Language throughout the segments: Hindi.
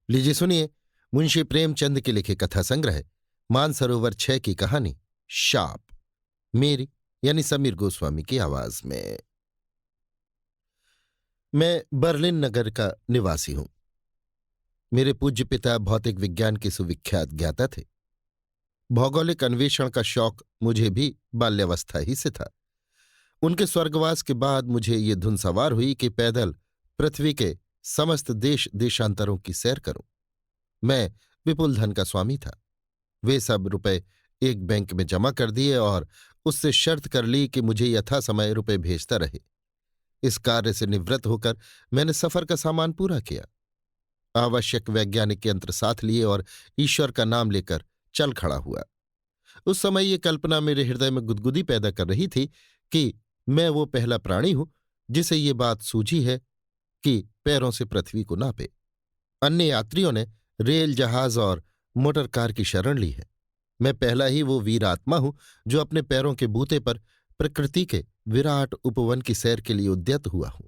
लीजिए सुनिए मुंशी प्रेमचंद के लिखे कथा संग्रह मानसरोवर 6 की कहानी शाप, मेरी यानी समीर गोस्वामी की आवाज में। मैं बर्लिन नगर का निवासी हूं। मेरे पूज्य पिता भौतिक विज्ञान के सुविख्यात ज्ञाता थे। भौगोलिक अन्वेषण का शौक मुझे भी बाल्यावस्था ही से था। उनके स्वर्गवास के बाद मुझे ये धुन सवार हुई कि पैदल पृथ्वी के समस्त देश देशांतरों की सैर करूं। मैं विपुल धन का स्वामी था। वे सब रुपए एक बैंक में जमा कर दिए और उससे शर्त कर ली कि मुझे यथासमय रुपए भेजता रहे। इस कार्य से निवृत्त होकर मैंने सफर का सामान पूरा किया, आवश्यक वैज्ञानिक यंत्र साथ लिए और ईश्वर का नाम लेकर चल खड़ा हुआ। उस समय ये कल्पना मेरे हृदय में गुदगुदी पैदा कर रही थी कि मैं वो पहला प्राणी हूं जिसे ये बात सूझी है कि पैरों से पृथ्वी को नापे। अन्य यात्रियों ने रेल, जहाज और मोटर कार की शरण ली है। मैं पहला ही वो वीर आत्मा हूं जो अपने पैरों के बूते पर प्रकृति के विराट उपवन की सैर के लिए उद्यत हुआ हूं।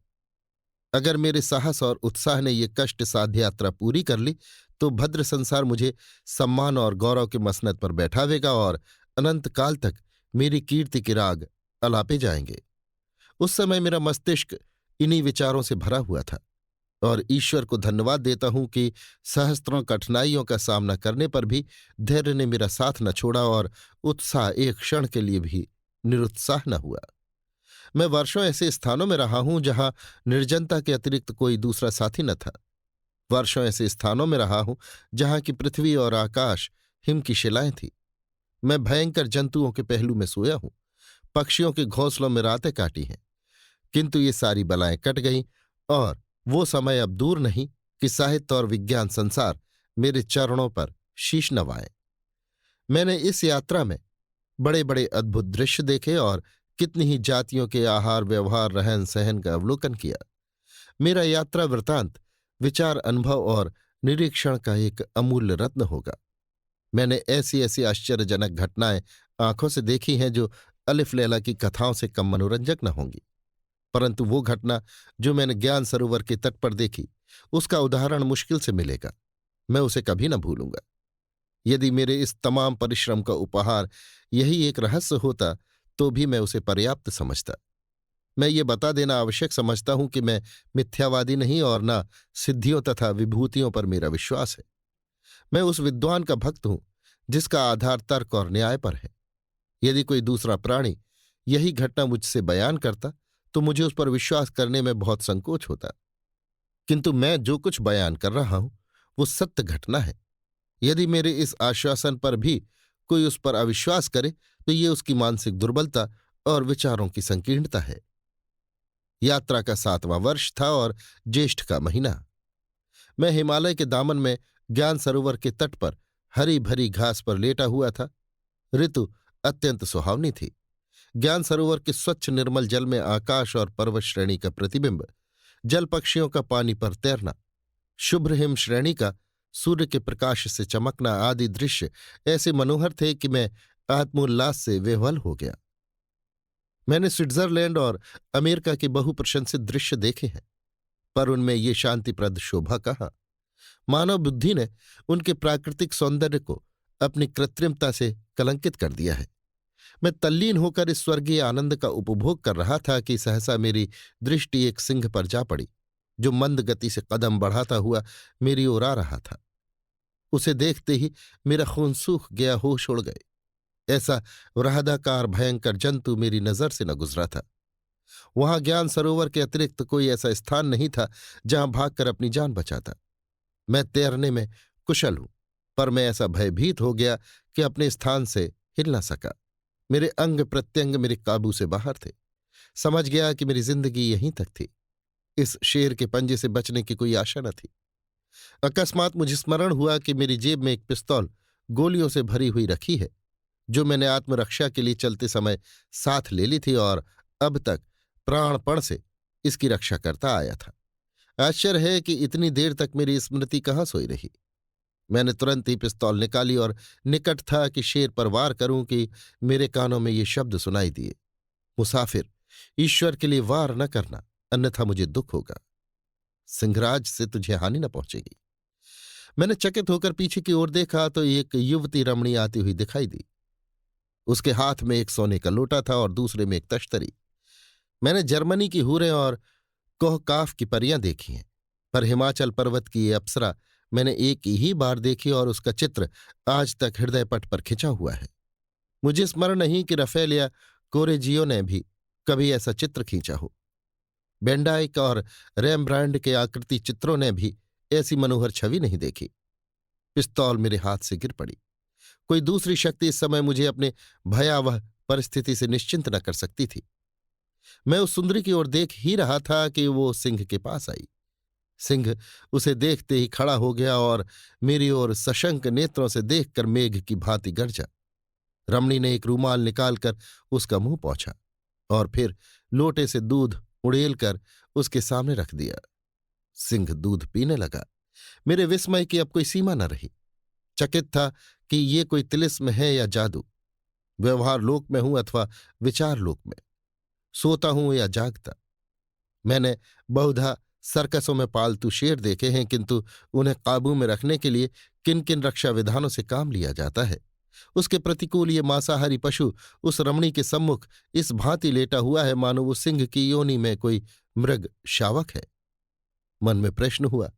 अगर मेरे साहस और उत्साह ने ये कष्ट साध्य यात्रा पूरी कर ली तो भद्र संसार मुझे सम्मान और गौरव के मसनद पर बैठावेगा और अनंत काल तक मेरी कीर्ति के राग अलापे जाएंगे। उस समय मेरा मस्तिष्क इन्हीं विचारों से भरा हुआ था और ईश्वर को धन्यवाद देता हूं कि सहस्त्रों कठिनाइयों का सामना करने पर भी धैर्य ने मेरा साथ न छोड़ा और उत्साह एक क्षण के लिए भी निरुत्साह न हुआ। मैं वर्षों ऐसे स्थानों में रहा हूं जहां निर्जनता के अतिरिक्त कोई दूसरा साथी न था। वर्षों ऐसे स्थानों में रहा हूं जहां की पृथ्वी और आकाश हिम की शिलाएं थी। मैं भयंकर जंतुओं के पहलू में सोया हूं, पक्षियों के घोंसलों में रातें काटी हैं, किंतु ये सारी बलाएं कट गईं और वो समय अब दूर नहीं कि साहित्य और विज्ञान संसार मेरे चरणों पर शीश नवाए। मैंने इस यात्रा में बड़े बड़े अद्भुत दृश्य देखे और कितनी ही जातियों के आहार, व्यवहार, रहन सहन का अवलोकन किया। मेरा यात्रा वृतांत विचार, अनुभव और निरीक्षण का एक अमूल्य रत्न होगा। मैंने ऐसी ऐसी आश्चर्यजनक घटनाएं आंखों से देखी हैं जो अलिफ लैला की कथाओं से कम मनोरंजक न होंगी, परंतु वो घटना जो मैंने ज्ञान सरोवर के तट पर देखी उसका उदाहरण मुश्किल से मिलेगा। मैं उसे कभी न भूलूंगा। यदि मेरे इस तमाम परिश्रम का उपहार यही एक रहस्य होता तो भी मैं उसे पर्याप्त समझता। मैं ये बता देना आवश्यक समझता हूं कि मैं मिथ्यावादी नहीं और न सिद्धियों तथा विभूतियों पर मेरा विश्वास है। मैं उस विद्वान का भक्त हूं जिसका आधार तर्क और न्याय पर है। यदि कोई दूसरा प्राणी यही घटना मुझसे बयान करता तो मुझे उस पर विश्वास करने में बहुत संकोच होता, किंतु मैं जो कुछ बयान कर रहा हूं वो सत्य घटना है। यदि मेरे इस आश्वासन पर भी कोई उस पर अविश्वास करे तो ये उसकी मानसिक दुर्बलता और विचारों की संकीर्णता है। यात्रा का 7वां वर्ष था और ज्येष्ठ का महीना। मैं हिमालय के दामन में ज्ञान सरोवर के तट पर हरी भरी घास पर लेटा हुआ था। ऋतु अत्यंत सुहावनी थी। ज्ञान सरोवर के स्वच्छ निर्मल जल में आकाश और पर्वत श्रेणी का प्रतिबिंब, जल पक्षियों का पानी पर तैरना, शुभ्र हिम श्रेणी का सूर्य के प्रकाश से चमकना आदि दृश्य ऐसे मनोहर थे कि मैं आत्मोल्लास से विह्वल हो गया। मैंने स्विट्जरलैंड और अमेरिका के बहुप्रशंसित दृश्य देखे हैं, पर उनमें ये शांतिप्रद शोभा कहाँ। मानव बुद्धि ने उनके प्राकृतिक सौंदर्य को अपनी कृत्रिमता से कलंकित कर दिया है। मैं तल्लीन होकर इस स्वर्गीय आनंद का उपभोग कर रहा था कि सहसा मेरी दृष्टि एक सिंह पर जा पड़ी जो मंद गति से कदम बढ़ाता हुआ मेरी ओर आ रहा था। उसे देखते ही मेरा खून सूख गया, होश उड़ गए। ऐसा वृहदाकार भयंकर जंतु मेरी नजर से न गुजरा था। वहां ज्ञान सरोवर के अतिरिक्त कोई ऐसा स्थान नहीं था जहां भागकर अपनी जान बचाता। मैं तैरने में कुशल हूं, पर मैं ऐसा भयभीत हो गया कि अपने स्थान से हिल न सका। मेरे अंग प्रत्यंग मेरे काबू से बाहर थे। समझ गया कि मेरी जिंदगी यहीं तक थी। इस शेर के पंजे से बचने की कोई आशा न थी। अकस्मात मुझे स्मरण हुआ कि मेरी जेब में एक पिस्तौल गोलियों से भरी हुई रखी है जो मैंने आत्मरक्षा के लिए चलते समय साथ ले ली थी और अब तक प्राणपण से इसकी रक्षा करता आया था। आश्चर्य है कि इतनी देर तक मेरी स्मृति कहाँ सोई रही। मैंने तुरंत ही पिस्तौल निकाली और निकट था कि शेर पर वार करूं कि मेरे कानों में ये शब्द सुनाई दिए, मुसाफिर, ईश्वर के लिए वार न करना, अन्यथा मुझे दुख होगा। सिंहराज से तुझे हानि न पहुंचेगी। मैंने चकित होकर पीछे की ओर देखा तो एक युवती रमणी आती हुई दिखाई दी। उसके हाथ में एक सोने का लोटा था और दूसरे में एक तश्तरी। मैंने जर्मनी की हूरें और कोहकाफ की परियां देखी हैं, पर हिमाचल पर्वत की ये अप्सरा मैंने एक ही बार देखी और उसका चित्र आज तक हृदय पट पर खिंचा हुआ है। मुझे स्मरण नहीं कि रफेल या कोरेजियो ने भी कभी ऐसा चित्र खींचा हो। बेंडाइक और रेम्ब्रांड के आकृति चित्रों ने भी ऐसी मनोहर छवि नहीं देखी। पिस्तौल मेरे हाथ से गिर पड़ी। कोई दूसरी शक्ति इस समय मुझे अपने भयावह परिस्थिति से निश्चिंत न कर सकती थी। मैं उस सुंदरी की ओर देख ही रहा था कि वो सिंह के पास आई। सिंह उसे देखते ही खड़ा हो गया और मेरी ओर सशंक नेत्रों से देखकर मेघ की भांति गरजा। रमणी ने एक रूमाल निकालकर उसका मुंह पोंछा और फिर लोटे से दूध उड़ेल कर उसके सामने रख दिया। सिंह दूध पीने लगा। मेरे विस्मय की अब कोई सीमा न रही। चकित था कि ये कोई तिलिस्म है या जादू। व्यवहार लोक में हूं अथवा विचार लोक में, सोता हूं या जागता। मैंने बहुधा सर्कसों में पालतू शेर देखे हैं, किंतु उन्हें काबू में रखने के लिए किन किन रक्षा विधानों से काम लिया जाता है। उसके प्रतिकूल ये मांसाहारी पशु उस रमणी के सम्मुख इस भांति लेटा हुआ है मानो वो सिंह की योनि में कोई मृग शावक है। मन में प्रश्न हुआ,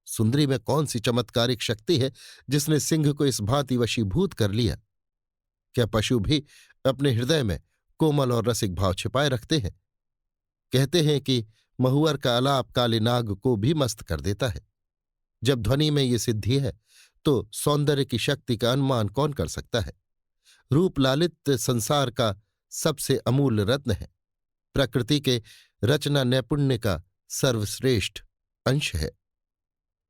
सुंदरी में कौन सी चमत्कारिक शक्ति है जिसने सिंह को इस भांति वशीभूत कर लिया? क्या पशु भी अपने हृदय में कोमल और रसिक भाव छिपाए रखते हैं? कहते हैं कि महुअर का अलाप काले नाग को भी मस्त कर देता है। जब ध्वनि में ये सिद्धि है तो सौंदर्य की शक्ति का अनुमान कौन कर सकता है? रूप लालित संसार का सबसे अमूल्य रत्न है। प्रकृति के रचना नैपुण्य का सर्वश्रेष्ठ अंश है।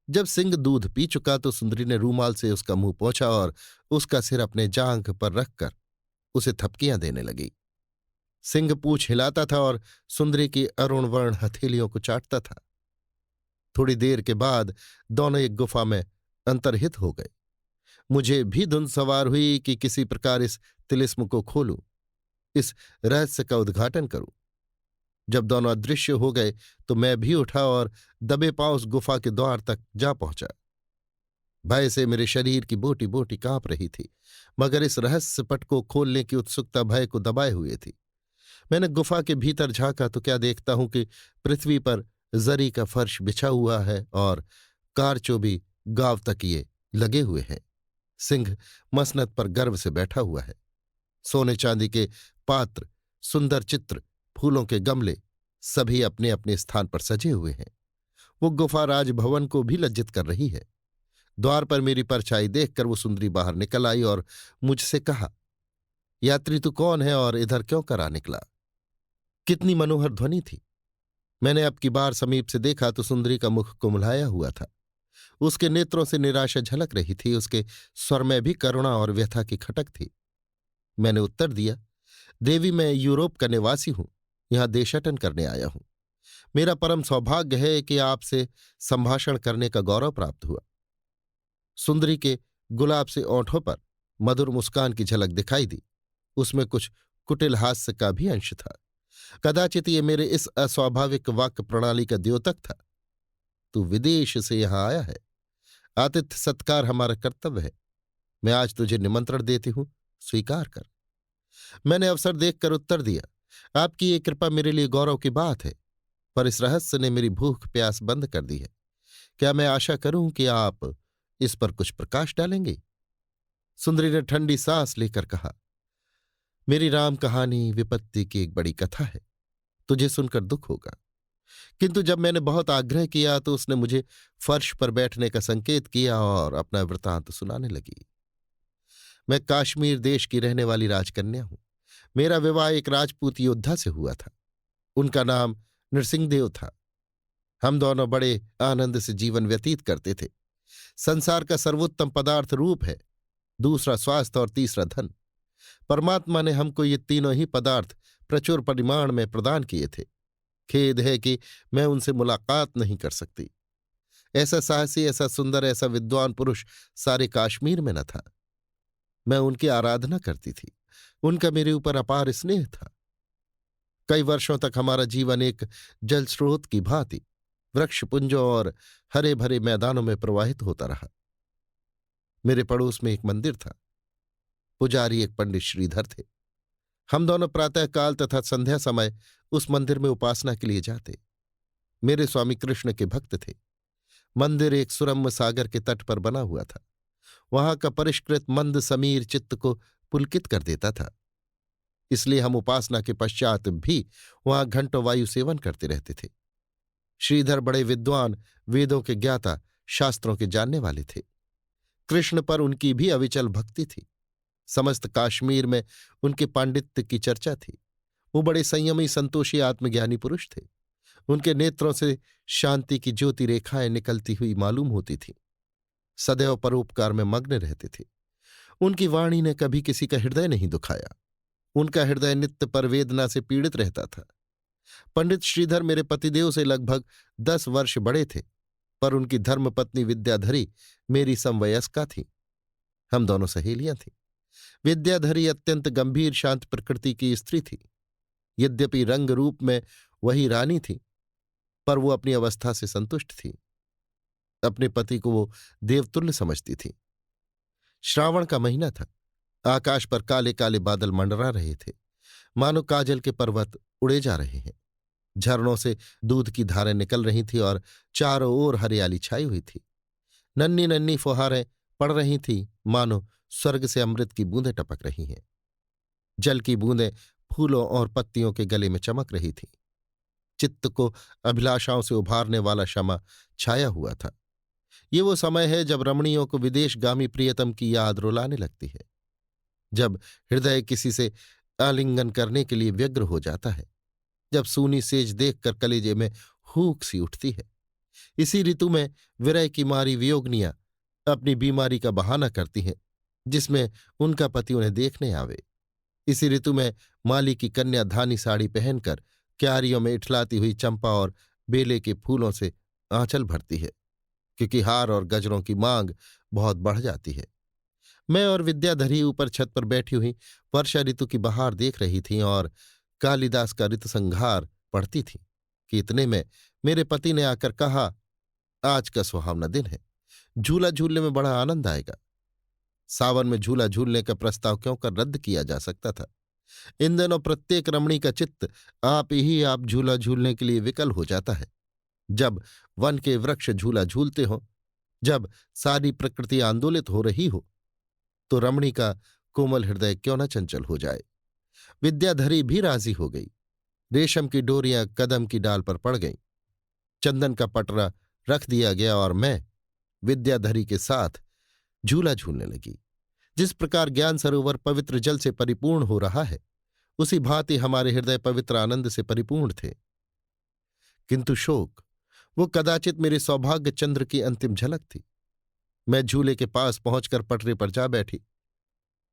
जब सिंह दूध पी चुका तो सुंदरी ने रूमाल से उसका मुंह पोंछा और उसका सिर अपने जांघ पर रखकर उसे थपकियां देने लगी। सिंह पूंछ हिलाता था और सुंदरी की अरुणवर्ण हथेलियों को चाटता था। थोड़ी देर के बाद दोनों एक गुफा में अंतर्हित हो गए। मुझे भी धुंध सवार हुई कि किसी प्रकार इस तिलिस्म को खोलूं, इस रहस्य का उद्घाटन करूं। जब दोनों अदृश्य हो गए तो मैं भी उठा और दबे पांव उस गुफा के द्वार तक जा पहुंचा। भय से मेरे शरीर की बोटी बोटी कांप रही थी, मगर इस रहस्य पट को खोलने की उत्सुकता भय को दबाए हुए थी। मैंने गुफा के भीतर झांका तो क्या देखता हूं कि पृथ्वी पर जरी का फर्श बिछा हुआ है और कारचोबी गांव तकिए लगे हुए हैं। सिंह मसनद पर गर्व से बैठा हुआ है। सोने चांदी के पात्र, सुंदर चित्र, फूलों के गमले सभी अपने अपने स्थान पर सजे हुए हैं। वो गुफा राजभवन को भी लज्जित कर रही है। द्वार पर मेरी परछाई देखकर वो सुंदरी बाहर निकल आई और मुझसे कहा, यात्री तू कौन है और इधर क्यों करा निकला? कितनी मनोहर ध्वनि थी। मैंने अब की बार समीप से देखा तो सुंदरी का मुख कुम्हलाया हुआ था। उसके नेत्रों से निराशा झलक रही थी। उसके स्वर में भी करुणा और व्यथा की खटक थी। मैंने उत्तर दिया, देवी मैं यूरोप का निवासी हूं, यहां देशाटन करने आया हूं। मेरा परम सौभाग्य है कि आपसे संभाषण करने का गौरव प्राप्त हुआ। सुंदरी के गुलाब से ओंठों पर मधुर मुस्कान की झलक दिखाई दी। उसमें कुछ कुटिल हास्य का भी अंश था। कदाचित ये मेरे इस अस्वाभाविक वाक्य प्रणाली का द्योतक था। तू विदेश से यहां आया है, आतिथ्य सत्कार हमारा कर्तव्य है। मैं आज तुझे निमंत्रण देती हूं, स्वीकार कर। मैंने अवसर देखकर उत्तर दिया, आपकी ये कृपा मेरे लिए गौरव की बात है, पर इस रहस्य ने मेरी भूख प्यास बंद कर दी है। क्या मैं आशा करूं कि आप इस पर कुछ प्रकाश डालेंगे? सुंदरी ने ठंडी सांस लेकर कहा, मेरी राम कहानी विपत्ति की एक बड़ी कथा है, तुझे सुनकर दुख होगा। किंतु जब मैंने बहुत आग्रह किया तो उसने मुझे फर्श पर बैठने का संकेत किया और अपना वृतांत सुनाने लगी। मैं काश्मीर देश की रहने वाली राजकन्या हूं। मेरा विवाह एक राजपूत योद्धा से हुआ था। उनका नाम नृसिंहदेव था। हम दोनों बड़े आनंद से जीवन व्यतीत करते थे। संसार का सर्वोत्तम पदार्थ रूप है, दूसरा स्वास्थ्य और तीसरा धन। परमात्मा ने हमको ये तीनों ही पदार्थ प्रचुर परिमाण में प्रदान किए थे। खेद है कि मैं उनसे मुलाकात नहीं कर सकती। ऐसा साहसी, ऐसा सुंदर, ऐसा विद्वान पुरुष सारे काश्मीर में न था। मैं उनकी आराधना करती थी। उनका मेरे ऊपर अपार स्नेह था। कई वर्षों तक हमारा जीवन एक जल स्रोत की भांति वृक्षपुंजों और हरे भरे मैदानों में प्रवाहित होता रहा। मेरे पड़ोस में एक मंदिर था। पुजारी एक पंडित श्रीधर थे। हम दोनों प्रातःकाल तथा संध्या समय उस मंदिर में उपासना के लिए जाते। मेरे स्वामी कृष्ण के भक्त थे। मंदिर एक सुरम्य सागर के तट पर बना हुआ था। वहां का परिष्कृत मंद समीर चित्त को पुलकित कर देता था। इसलिए हम उपासना के पश्चात भी वहां घंटों वायु सेवन करते रहते थे। श्रीधर बड़े विद्वान, वेदों के ज्ञाता, शास्त्रों के जानने वाले थे। कृष्ण पर उनकी भी अविचल भक्ति थी। समस्त काश्मीर में उनके पांडित्य की चर्चा थी। वो बड़े संयमी, संतोषी, आत्मज्ञानी पुरुष थे। उनके नेत्रों से शांति की ज्योति रेखाएं निकलती हुई मालूम होती थीं। सदैव परोपकार में मग्न रहते थे। उनकी वाणी ने कभी किसी का हृदय नहीं दुखाया। उनका हृदय नित्य पर वेदना से पीड़ित रहता था। पंडित श्रीधर मेरे पतिदेव से लगभग 10 वर्ष बड़े थे, पर उनकी धर्मपत्नी विद्याधरी मेरी समवयस्का थी। हम दोनों सहेलियां थीं। विद्याधरी अत्यंत गंभीर, शांत प्रकृति की स्त्री थी। यद्यपि रंग रूप में वही रानी थी, पर वो अपनी अवस्था से संतुष्ट थी। अपने पति को वो देवतुल्य समझती थी। श्रावण का महीना था। आकाश पर काले काले बादल मंडरा रहे थे, मानो काजल के पर्वत उड़े जा रहे हैं। झरनों से दूध की धारें निकल रही थी और चारों ओर हरियाली छाई हुई थी। नन्ही नन्ही फुहारें पड़ रही थीं, मानो स्वर्ग से अमृत की बूंदें टपक रही हैं। जल की बूंदें फूलों और पत्तियों के गले में चमक रही थीं। चित्त को अभिलाषाओं से उभारने वाला शमा छाया हुआ था। ये वो समय है जब रमणियों को विदेशगामी प्रियतम की याद रुलाने लगती है, जब हृदय किसी से आलिंगन करने के लिए व्यग्र हो जाता है, जब सूनी सेज देखकर कलेजे में हूक सी उठती है। इसी ऋतु में विरह की मारी वियोगनियां अपनी बीमारी का बहाना करती हैं, जिसमें उनका पति उन्हें देखने आवे। इसी ऋतु में माली की कन्या धानी साड़ी पहनकर क्यारियों में इठलाती हुई चंपा और बेले के फूलों से आंचल भरती है, क्योंकि हार और गजरों की मांग बहुत बढ़ जाती है। मैं और विद्याधरी ऊपर छत पर बैठी हुई वर्षा ऋतु की बहार देख रही थीं और कालिदास का ऋतुसंहार पढ़ती थीं कि इतने में मेरे पति ने आकर कहा, आज का सुहावना दिन है, झूला झूलने में बड़ा आनंद आएगा। सावन में झूला झूलने का प्रस्ताव क्यों कर रद्द किया जा सकता था। इन दिनों प्रत्येक रमणी का चित्त आप झूला झूलने के लिए विकल हो जाता है। जब वन के वृक्ष झूला झूलते हो, जब सारी प्रकृति आंदोलित हो रही हो, तो रमणी का कोमल हृदय क्यों न चंचल हो जाए। विद्याधरी भी राजी हो गई। रेशम की डोरियां कदम की डाल पर पड़ गईं। चंदन का पटरा रख दिया गया और मैं विद्याधरी के साथ झूला झूलने लगी। जिस प्रकार ज्ञान सरोवर पवित्र जल से परिपूर्ण हो रहा है, उसी भांति हमारे हृदय पवित्र आनंद से परिपूर्ण थे। किंतु शोक, वो कदाचित मेरे सौभाग्य चंद्र की अंतिम झलक थी। मैं झूले के पास पहुंचकर पटरे पर जा बैठी,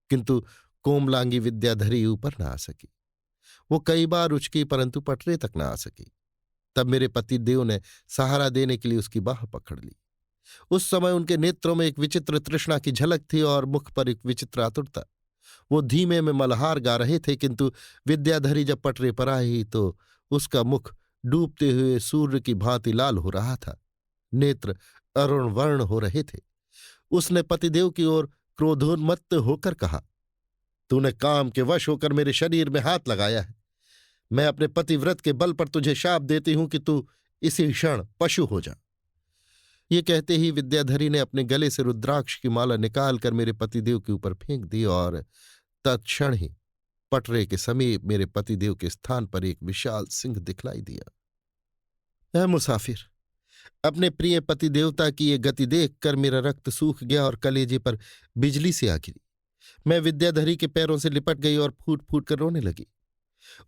किंतु कोमलांगी विद्याधरी ऊपर न आ सकी। वो कई बार उचकी, परंतु पटरे तक न आ सकी। तब मेरे पति देव ने सहारा देने के लिए उसकी बाह पकड़ ली। उस समय उनके नेत्रों में एक विचित्र तृष्णा की झलक थी और मुख पर एक विचित्र आतुरता। वो धीमे में मल्हार गा रहे थे, किंतु विद्याधरी जब पटरे पर आई तो उसका मुख डूबते हुए सूर्य की भांति लाल हो रहा था। नेत्र अरुण वर्ण हो रहे थे। उसने पतिदेव की ओर क्रोधोन्मत्त होकर कहा, तूने काम के वश होकर मेरे शरीर में हाथ लगाया है। मैं अपने पतिव्रत के बल पर तुझे शाप देती हूं कि तू इसी क्षण पशु हो जा। ये कहते ही विद्याधरी ने अपने गले से रुद्राक्ष की माला निकालकर मेरे पतिदेव के ऊपर फेंक दी और तत्क्षण ही पटरे के समीप मेरे पतिदेव के स्थान पर एक विशाल सिंह दिखलाई दिया। ऐ मुसाफिर, अपने प्रिय पति देवता की ये गति देखकर मेरा रक्त सूख गया और कलेजे पर बिजली सी आ गिरी। मैं विद्याधरी के पैरों से लिपट गई और फूट फूट कर रोने लगी।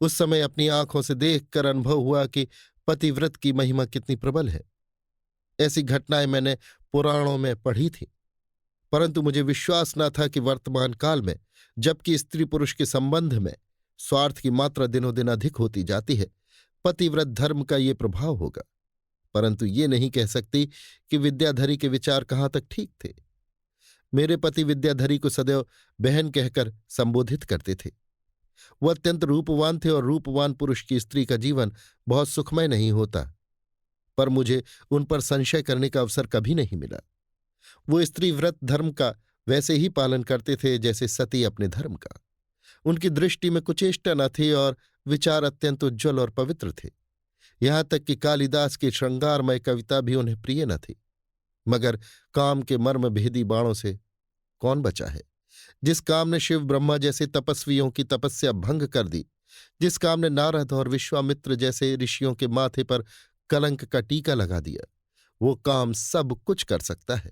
उस समय अपनी आंखों से देखकर अनुभव हुआ कि पतिव्रत की महिमा कितनी प्रबल है। ऐसी घटनाएं मैंने पुराणों में पढ़ी थी, परंतु मुझे विश्वास न था कि वर्तमान काल में, जबकि स्त्री पुरुष के संबंध में स्वार्थ की मात्रा दिनों दिन अधिक होती जाती है, पतिव्रत धर्म का ये प्रभाव होगा। परंतु ये नहीं कह सकती कि विद्याधरी के विचार कहाँ तक ठीक थे। मेरे पति विद्याधरी को सदैव बहन कहकर संबोधित करते थे। वह अत्यंत रूपवान थे और रूपवान पुरुष की स्त्री का जीवन बहुत सुखमय नहीं होता, पर मुझे उन पर संशय करने का अवसर कभी नहीं मिला। वो स्त्री व्रत धर्म का वैसे ही पालन करते थे जैसे सती अपने धर्म का। उनकी दृष्टि में कुचेष्टा न थी और विचार अत्यंत उज्ज्वल और पवित्र थे। यहां तक कि कालिदास की श्रृंगारमय कविता भी उन्हें प्रिय न थी। मगर काम के मर्म भेदी बाणों से कौन बचा है? जिस काम ने शिव ब्रह्मा जैसे तपस्वियों की तपस्या भंग कर दी, जिस काम ने नारद और विश्वामित्र जैसे ऋषियों के माथे पर कलंक का टीका लगा दिया, वो काम सब कुछ कर सकता है।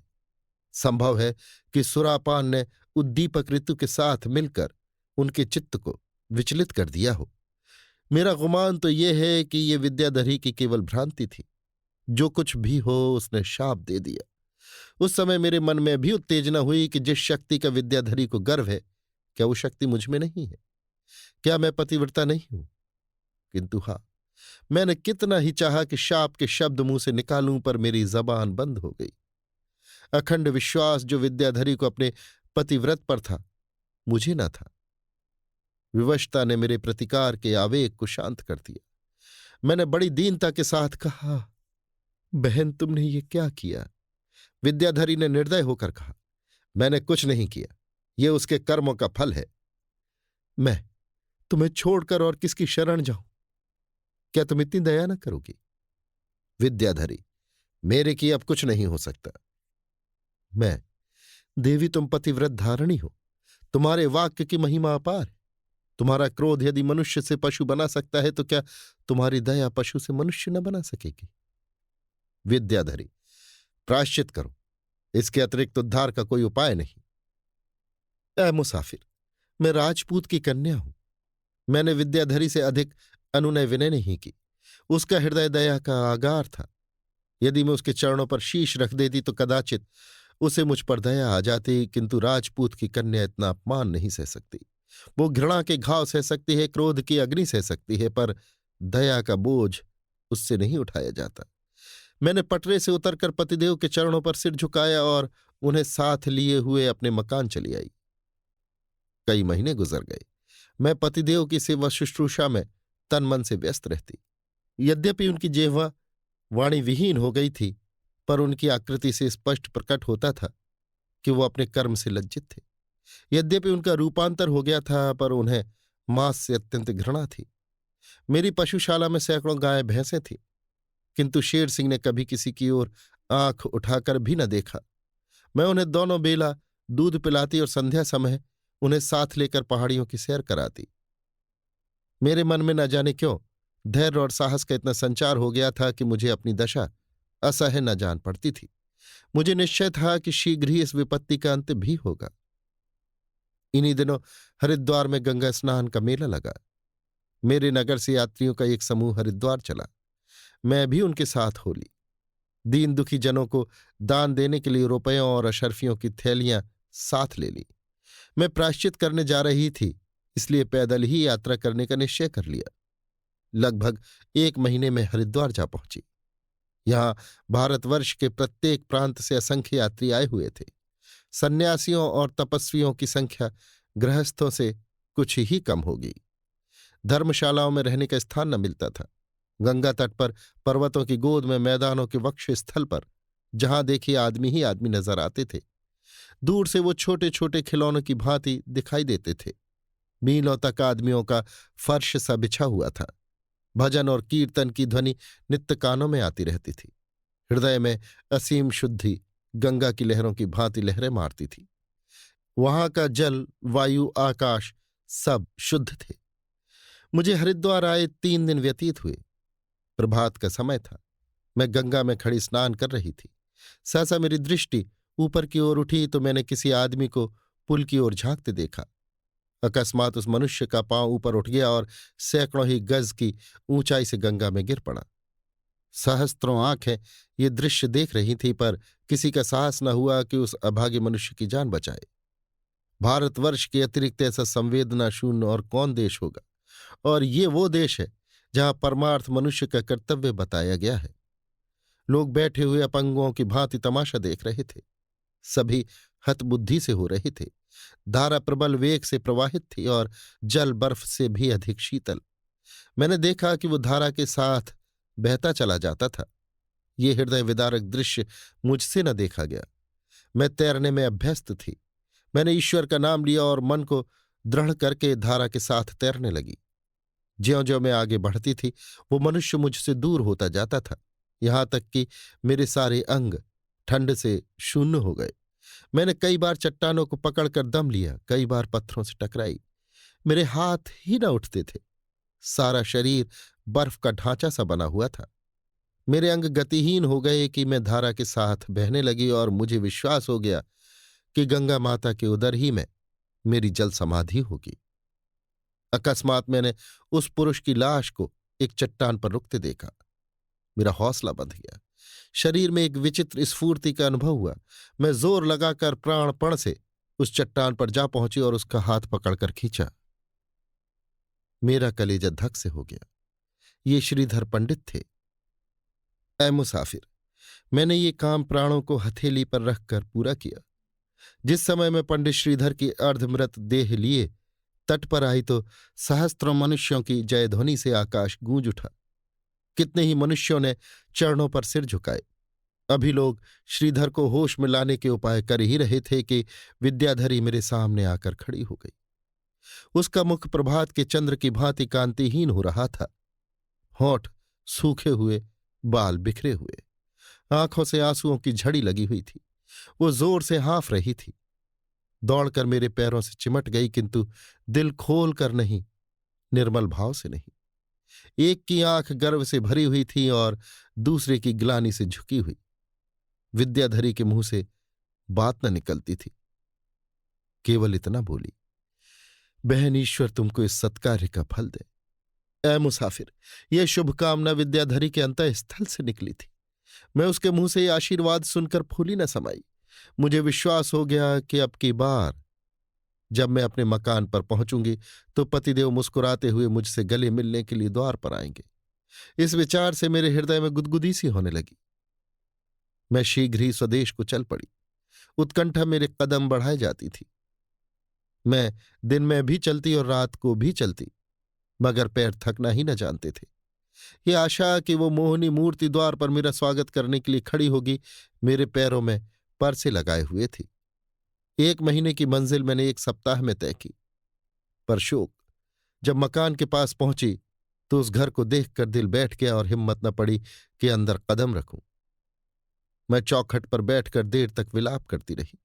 संभव है कि सुरापान ने उद्दीपक ऋतु के साथ मिलकर उनके चित्त को विचलित कर दिया हो। मेरा गुमान तो ये है कि ये विद्याधरी की केवल भ्रांति थी। जो कुछ भी हो, उसने शाप दे दिया। उस समय मेरे मन में भी उत्तेजना हुई कि जिस शक्ति का विद्याधरी को गर्व है, क्या वो शक्ति मुझ में नहीं है? क्या मैं पतिव्रता नहीं हूं? किंतु हाँ, मैंने कितना ही चाहा कि शाप के शब्द मुंह से निकालूं, पर मेरी जबान बंद हो गई। अखंड विश्वास जो विद्याधरी को अपने पतिव्रत पर था, मुझे न था। विवशता ने मेरे प्रतिकार के आवेग को शांत कर दिया। मैंने बड़ी दीनता के साथ कहा, बहन, तुमने ये क्या किया? विद्याधरी ने निर्दय होकर कहा, मैंने कुछ नहीं किया, ये उसके कर्मों का फल है। मैं तुम्हें छोड़कर और किसकी शरण जाऊं? क्या तुम इतनी दया न करोगी? विद्याधरी, मेरे की अब कुछ नहीं हो सकता। मैं, देवी, तुम पतिव्रत धारणी हो, तुम्हारे वाक्य की महिमा अपार है। तुम्हारा क्रोध यदि मनुष्य से पशु बना सकता है, तो क्या तुम्हारी दया पशु से मनुष्य न बना सकेगी? विद्याधरी, प्रायश्चित करो, इसके अतिरिक्त उद्धार का कोई उपाय नहीं। ऐ मुसाफिर, मैं राजपूत की कन्या हूं। मैंने विद्याधरी से अधिक अनुनय विनय नहीं की। उसका हृदय दया का आगार था। यदि मैं उसके चरणों पर शीश रख देती तो कदाचित उसे मुझ पर दया आ जाती, किंतु राजपूत की कन्या इतना अपमान नहीं सह सकती। वो घृणा के घाव सह सकती है, क्रोध की अग्नि सह सकती है, पर दया का बोझ उससे नहीं उठाया जाता। मैंने पटरे से उतरकर पतिदेव के चरणों पर सिर झुकाया और उन्हें साथ लिए हुए अपने मकान चली आई। कई महीने गुजर गए। मैं पतिदेव की सेवा शुश्रूषा में तन मन से व्यस्त रहती। यद्यपि उनकी जिह्वा वाणी विहीन हो गई थी, पर उनकी आकृति से स्पष्ट प्रकट होता था कि वो अपने कर्म से लज्जित थे। यद्यपि उनका रूपांतर हो गया था, पर उन्हें मांस से अत्यंत घृणा थी। मेरी पशुशाला में सैकड़ों गाय भैंसें थीं, किंतु शेर सिंह ने कभी किसी की ओर आंख उठाकर भी न देखा। मैं उन्हें दोनों बेला दूध पिलाती और संध्या समय उन्हें साथ लेकर पहाड़ियों की सैर कराती। मेरे मन में न जाने क्यों धैर्य और साहस का इतना संचार हो गया था कि मुझे अपनी दशा असह्य न जान पड़ती थी। मुझे निश्चय था कि शीघ्र ही इस विपत्ति का अंत भी होगा। इन्हीं दिनों हरिद्वार में गंगा स्नान का मेला लगा। मेरे नगर से यात्रियों का एक समूह हरिद्वार चला। मैं भी उनके साथ हो ली। दीन दुखी जनों को दान देने के लिए रुपयों और अशर्फियों की थैलियां साथ ले ली। मैं प्रायश्चित करने जा रही थी, इसलिए पैदल ही यात्रा करने का निश्चय कर लिया। लगभग 1 महीने में हरिद्वार जा पहुंची। यहां भारतवर्ष के प्रत्येक प्रांत से असंख्य यात्री आए हुए थे। सन्यासियों और तपस्वियों की संख्या गृहस्थों से कुछ ही कम होगी। धर्मशालाओं में रहने का स्थान न मिलता था। गंगा तट पर, पर्वतों की गोद में, मैदानों के वक्ष स्थल पर जहां देखिए आदमी ही आदमी नजर आते थे। दूर से वो छोटे छोटे खिलौनों की भांति दिखाई देते थे। मीलों तक आदमियों का फर्श सा बिछा हुआ था। भजन और कीर्तन की ध्वनि नित्य कानों में आती रहती थी। हृदय में असीम शुद्धि गंगा की लहरों की भांति लहरें मारती थी। वहां का जल, वायु, आकाश सब शुद्ध थे। मुझे हरिद्वार आए 3 दिन व्यतीत हुए। प्रभात का समय था। मैं गंगा में खड़ी स्नान कर रही थी। सहसा मेरी दृष्टि ऊपर की ओर उठी तो मैंने किसी आदमी को पुल की ओर झांकते देखा। अकस्मात उस मनुष्य का पांव ऊपर उठ गया और सैकड़ों ही गज की ऊंचाई से गंगा में गिर पड़ा। सहस्त्रों आंखें ये दृश्य देख रही थी, पर किसी का साहस न हुआ कि उस अभागे मनुष्य की जान बचाए। भारतवर्ष के अतिरिक्त ऐसा संवेदना शून्य और कौन देश होगा? और ये वो देश है जहां परमार्थ मनुष्य का कर्तव्य बताया गया है। लोग बैठे हुए अपंगों की भांति तमाशा देख रहे थे। सभी हतबुद्धि से हो रहे थे। धारा प्रबल वेग से प्रवाहित थी और जल बर्फ से भी अधिक शीतल। मैंने देखा कि वो धारा के साथ बहता चला जाता था। ये हृदय विदारक दृश्य मुझसे न देखा गया। मैं तैरने में अभ्यस्त थी। मैंने ईश्वर का नाम लिया और मन को दृढ़ करके धारा के साथ तैरने लगी। ज्यों ज्यों मैं आगे बढ़ती थी वो मनुष्य मुझसे दूर होता जाता था, यहां तक कि मेरे सारे अंग ठंड से शून्य हो गए। मैंने कई बार चट्टानों को पकड़कर दम लिया, कई बार पत्थरों से टकराई। मेरे हाथ ही न उठते थे। सारा शरीर बर्फ का ढांचा सा बना हुआ था। मेरे अंग गतिहीन हो गए कि मैं धारा के साथ बहने लगी और मुझे विश्वास हो गया कि गंगा माता के उदर ही में मेरी जल समाधि होगी। अकस्मात मैंने उस पुरुष की लाश को एक चट्टान पर रुकते देखा। मेरा हौसला बंध गया। शरीर में एक विचित्र स्फूर्ति का अनुभव हुआ। मैं जोर लगाकर प्राणपण से उस चट्टान पर जा पहुंची और उसका हाथ पकड़कर खींचा। मेरा कलेजा धक से हो गया। ये श्रीधर पंडित थे। ऐ मुसाफिर, मैंने ये काम प्राणों को हथेली पर रखकर पूरा किया। जिस समय मैं पंडित श्रीधर की अर्धमृत देह लिए तट पर आई तो सहस्त्रों मनुष्यों की जयध्वनि से आकाश गूंज उठा। कितने ही मनुष्यों ने चरणों पर सिर झुकाए। अभी लोग श्रीधर को होश में लाने के उपाय कर ही रहे थे कि विद्याधरी मेरे सामने आकर खड़ी हो गई। उसका मुख प्रभात के चंद्र की भांति कांतिहीन हो रहा था। होंठ सूखे हुए, बाल बिखरे हुए, आंखों से आंसुओं की झड़ी लगी हुई थी। वो जोर से हाँफ रही थी। दौड़कर मेरे पैरों से चिमट गई, किंतु दिल खोल कर नहीं, निर्मल भाव से नहीं। एक की आंख गर्व से भरी हुई थी और दूसरे की ग्लानि से झुकी हुई। विद्याधरी के मुंह से बात न निकलती थी। केवल इतना बोली, बहन, ईश्वर तुमको इस सत्कार्य का फल दे। ऐ मुसाफिर, यह शुभकामना विद्याधरी के अंतःस्थल से निकली थी। मैं उसके मुंह से ये आशीर्वाद सुनकर फूली न समाई। मुझे विश्वास हो गया कि अब की बार जब मैं अपने मकान पर पहुंचूंगी तो पतिदेव मुस्कुराते हुए मुझसे गले मिलने के लिए द्वार पर आएंगे। इस विचार से मेरे हृदय में गुदगुदी सी होने लगी। मैं शीघ्र ही स्वदेश को चल पड़ी। उत्कंठा मेरे कदम बढ़ाए जाती थी। मैं दिन में भी चलती और रात को भी चलती, मगर पैर थकना ही न जानते थे। ये आशा कि वो मोहनी मूर्ति द्वार पर मेरा स्वागत करने के लिए खड़ी होगी मेरे पैरों में परसे लगाए हुए थी। 1 महीने की मंजिल मैंने 1 सप्ताह में तय की। पर शोक, जब मकान के पास पहुंची तो उस घर को देखकर दिल बैठ गया और हिम्मत न पड़ी कि अंदर कदम रखूं। मैं चौखट पर बैठकर देर तक विलाप करती रही।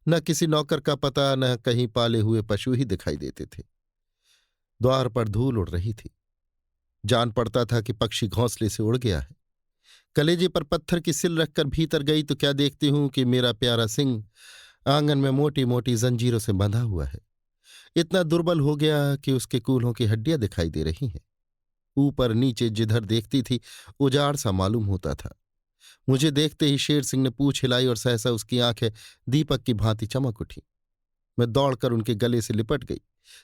न किसी नौकर का पता, न कहीं पाले हुए पशु ही दिखाई देते थे। द्वार पर धूल उड़ रही थी। जान पड़ता था कि पक्षी घोंसले से उड़ गया है। कलेजे पर पत्थर की सिल रखकर भीतर गई तो क्या देखती हूं कि मेरा प्यारा सिंह आंगन में मोटी मोटी जंजीरों से बंधा हुआ है। इतना दुर्बल हो गया कि उसके कूल्हों की हड्डियां दिखाई दे रही हैं। ऊपर नीचे जिधर देखती थी उजाड़ सा मालूम होता था। मुझे देखते ही शेर सिंह ने पूंछ हिलाई और सहसा उसकी आंखें दीपक की भांति चमक उठी। मैं दौड़कर उनके गले से लिपट गई।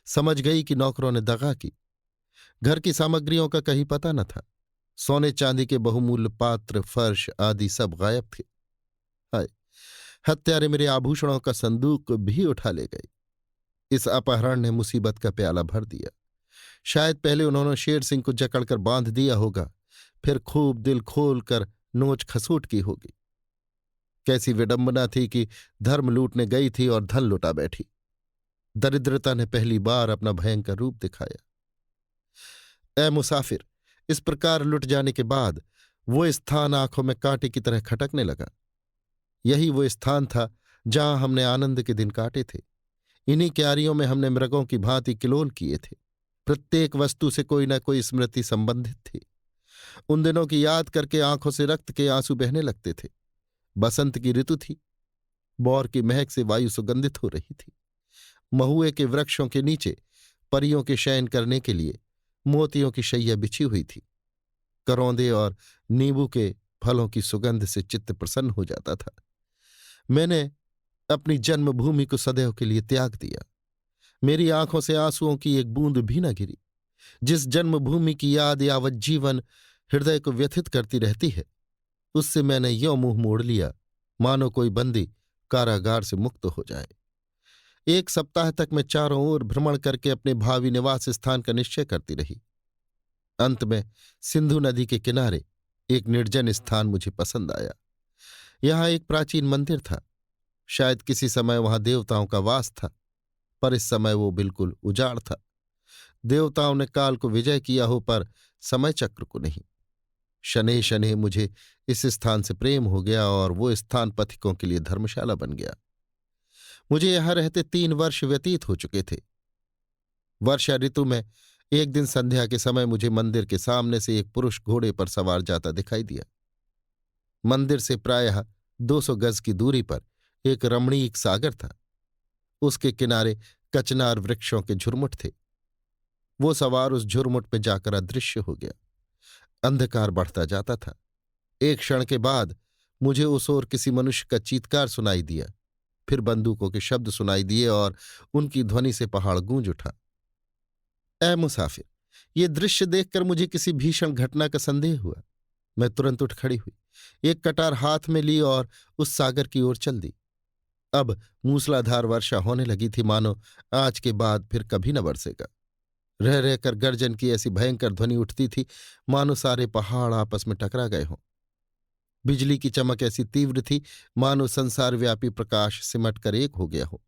समझ गई कि नौकरों ने दगा की। घर की सामग्रियों का कहीं पता न था। सोने चांदी के बहुमूल्य पात्र, फर्श आदि सब गायब थे। हाय, हत्यारे मेरे आभूषणों का संदूक भी उठा ले गए। इस अपहरण ने मुसीबत का प्याला भर दिया। शायद पहले उन्होंने शेर सिंह को जकड़कर बांध दिया होगा, फिर खूब दिल खोल कर नोच खसूट की होगी। कैसी विडंबना थी कि धर्म लूटने गई थी और धन लुटा बैठी। दरिद्रता ने पहली बार अपना भयंकर रूप दिखाया। ऐ मुसाफिर, इस प्रकार लुट जाने के बाद वो स्थान आंखों में कांटे की तरह खटकने लगा। यही वो स्थान था जहां हमने आनंद के दिन काटे थे। इन्हीं क्यारियों में हमने मृगों की भांति किलोल किए थे। प्रत्येक वस्तु से कोई न कोई स्मृति संबंधित थी। उन दिनों की याद करके आंखों से रक्त के आंसू बहने लगते थे। बसंत की ऋतु थी। बौर की महक से वायु सुगंधित हो रही थी। महुए के वृक्षों के नीचे परियों के शयन करने के लिए मोतियों की शैया बिछी हुई थी। करौंदे और नींबू के फलों की सुगंध से चित्त प्रसन्न हो जाता था। मैंने अपनी जन्मभूमि को सदैव के लिए त्याग दिया। मेरी आंखों से आंसुओं की एक बूंद भी न गिरी। जिस जन्मभूमि की याद यावत जीवन हृदय को व्यथित करती रहती है, उससे मैंने यों मुंह मोड़ लिया मानो कोई बंदी कारागार से मुक्त हो जाए। 1 सप्ताह तक मैं चारों ओर भ्रमण करके अपने भावी निवास स्थान का निश्चय करती रही। अंत में सिंधु नदी के किनारे एक निर्जन स्थान मुझे पसंद आया। यहाँ एक प्राचीन मंदिर था। शायद किसी समय वहां देवताओं का वास था, पर इस समय वो बिल्कुल उजाड़ था। देवताओं ने काल को विजय किया हो, पर समय चक्र को नहीं। शनैः शनैः मुझे इस स्थान से प्रेम हो गया और वो स्थान पथिकों के लिए धर्मशाला बन गया। मुझे यहां रहते 3 वर्ष व्यतीत हो चुके थे। वर्षा ऋतु में एक दिन संध्या के समय मुझे मंदिर के सामने से एक पुरुष घोड़े पर सवार जाता दिखाई दिया। मंदिर से प्रायः 200 गज की दूरी पर एक रमणीक सागर था। उसके किनारे कचनार वृक्षों के झुरमुट थे। वो सवार उस झुरमुट में जाकर अदृश्य हो गया। अंधकार बढ़ता जाता था। एक क्षण के बाद मुझे उस ओर किसी मनुष्य का चीत्कार सुनाई दिया। फिर बंदूकों के शब्द सुनाई दिए और उनकी ध्वनि से पहाड़ गूंज उठा। ऐ मुसाफिर, ये दृश्य देखकर मुझे किसी भीषण घटना का संदेह हुआ। मैं तुरंत उठ खड़ी हुई, एक कटार हाथ में ली और उस सागर की ओर चल दी। अब मूसलाधार वर्षा होने लगी थी, मानो आज के बाद फिर कभी न बरसेगा। रह रहकर गर्जन की ऐसी भयंकर ध्वनि उठती थी, मानो सारे पहाड़ आपस में टकरा गए हों। बिजली की चमक ऐसी तीव्र थी, मानो संसारव्यापी प्रकाश सिमट कर एक हो गया हो।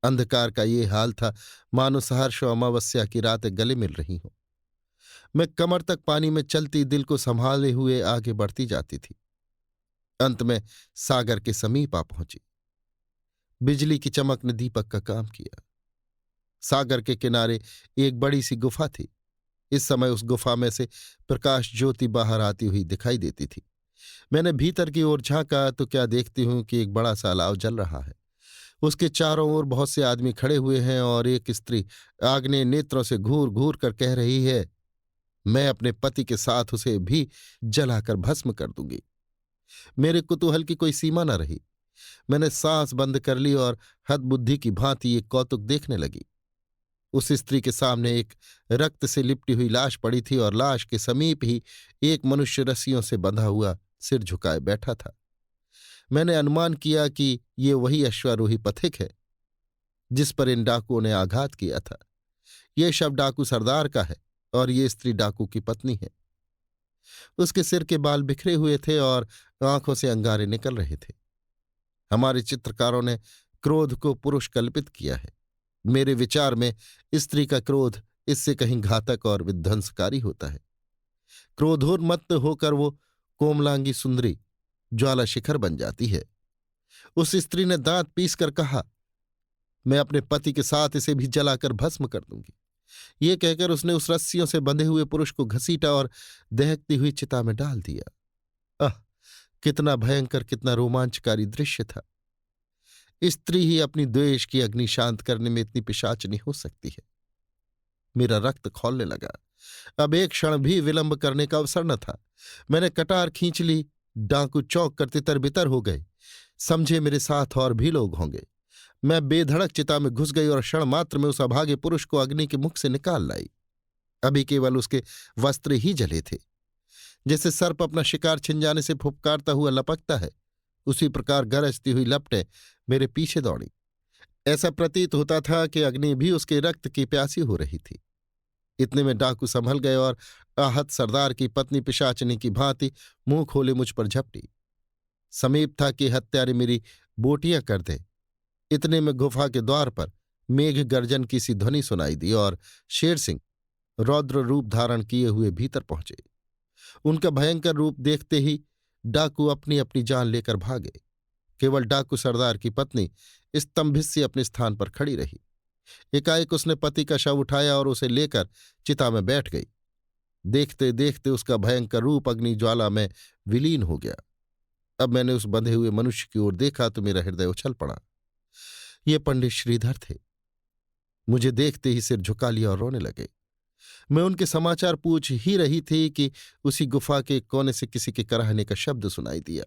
अंधकार का ये हाल था, मानो सहर्ष अमावस्या की रातें गले मिल रही हों। मैं कमर तक पानी में चलती, दिल को संभाले हुए आगे बढ़ती जाती थी। अंत में सागर के समीप आ पहुंची। बिजली की चमक ने दीपक का काम किया। सागर के किनारे एक बड़ी सी गुफा थी। इस समय उस गुफा में से प्रकाश ज्योति बाहर आती हुई दिखाई देती थी। मैंने भीतर की ओर झांका तो क्या देखती हूं कि एक बड़ा सा अलाव जल रहा है। उसके चारों ओर बहुत से आदमी खड़े हुए हैं और एक स्त्री आग्नेय नेत्रों से घूर घूर कर कह रही है, मैं अपने पति के साथ उसे भी जलाकर भस्म कर दूंगी। मेरे कुतूहल की कोई सीमा न रही। मैंने सांस बंद कर ली और हतबुद्धि की भांति एक कौतुक देखने लगी। उस स्त्री के सामने एक रक्त से लिपटी हुई लाश पड़ी थी और लाश के समीप ही एक मनुष्य रस्सियों से बंधा हुआ सिर झुकाए बैठा था। मैंने अनुमान किया कि ये वही अश्वारोही पथिक है जिस पर इन डाकुओं ने आघात किया था। ये शव डाकू सरदार का है और ये स्त्री डाकू की पत्नी है। उसके सिर के बाल बिखरे हुए थे और आंखों से अंगारे निकल रहे थे। हमारे चित्रकारों ने क्रोध को पुरुष कल्पित किया है। मेरे विचार में स्त्री का क्रोध इससे कहीं घातक और विध्वंसकारी होता है। क्रोधोन्मत्त होकर वो कोमलांगी सुंदरी ज्वाला शिखर बन जाती है। उस स्त्री ने दांत पीसकर कहा, मैं अपने पति के साथ इसे भी जलाकर भस्म कर दूंगी। ये कहकर उसने उस रस्सियों से बंधे हुए पुरुष को घसीटा और दहकती हुई चिता में डाल दिया। आह, कितना भयंकर, कितना रोमांचकारी दृश्य था। स्त्री ही अपनी द्वेष की अग्नि शांत करने में इतनी पिशाचनी हो सकती है। मेरा रक्त खौलने लगा। अब एक क्षण भी विलंब करने का अवसर न था। मैंने कटार खींच ली। डाकू चौंक कर तितर बितर हो गए। समझे मेरे साथ और भी लोग होंगे। मैं बेधड़क चिता में घुस गई और क्षण मात्र में उस अभागे पुरुष को अग्नि के मुख से निकाल लाई। अभी केवल उसके वस्त्र ही जले थे। जैसे सर्प अपना शिकार छिन जाने से फुफकारता हुआ लपकता है, उसी प्रकार गरजती हुई लपटें मेरे पीछे दौड़ी। ऐसा प्रतीत होता था कि अग्नि भी उसके रक्त की प्यासी हो रही थी। इतने में डाकू संभल गए और आहत सरदार की पत्नी पिशाचनी की भांति मुंह खोले मुझ पर झपटी। समीप था कि हत्यारे मेरी बोटियां कर दे। इतने में गुफा के द्वार पर मेघ गर्जन की सी ध्वनि सुनाई दी और शेर सिंह रौद्र रूप धारण किए हुए भीतर पहुंचे। उनका भयंकर रूप देखते ही डाकू अपनी अपनी जान लेकर भागे। केवल डाकू सरदार की पत्नी स्तंभित सी अपने स्थान पर खड़ी रही। एकाएक उसने पति का शव उठाया और उसे लेकर चिता में बैठ गई। देखते देखते उसका भयंकर रूप अग्नि ज्वाला में विलीन हो गया। अब मैंने उस बंधे हुए मनुष्य की ओर देखा तो मेरा हृदय उछल पड़ा। ये पंडित श्रीधर थे। मुझे देखते ही सिर झुका लिया और रोने लगे। मैं उनके समाचार पूछ ही रही थी कि उसी गुफा के कोने से किसी के कराहने का शब्द सुनाई दिया।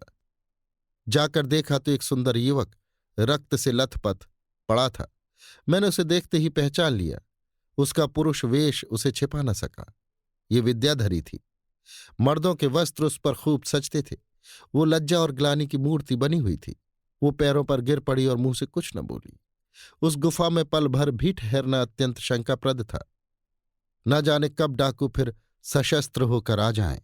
जाकर देखा तो एक सुंदर युवक रक्त से लथपथ पड़ा था। मैंने उसे देखते ही पहचान लिया। उसका पुरुष वेश उसे छिपा न सका। ये विद्याधरी थी। मर्दों के वस्त्र उस पर खूब सजते थे। वो लज्जा और ग्लानि की मूर्ति बनी हुई थी। वो पैरों पर गिर पड़ी और मुंह से कुछ न बोली। उस गुफा में पल भर भी ठहरना अत्यंत शंकाप्रद था। न जाने कब डाकू फिर सशस्त्र होकर आ जाएं।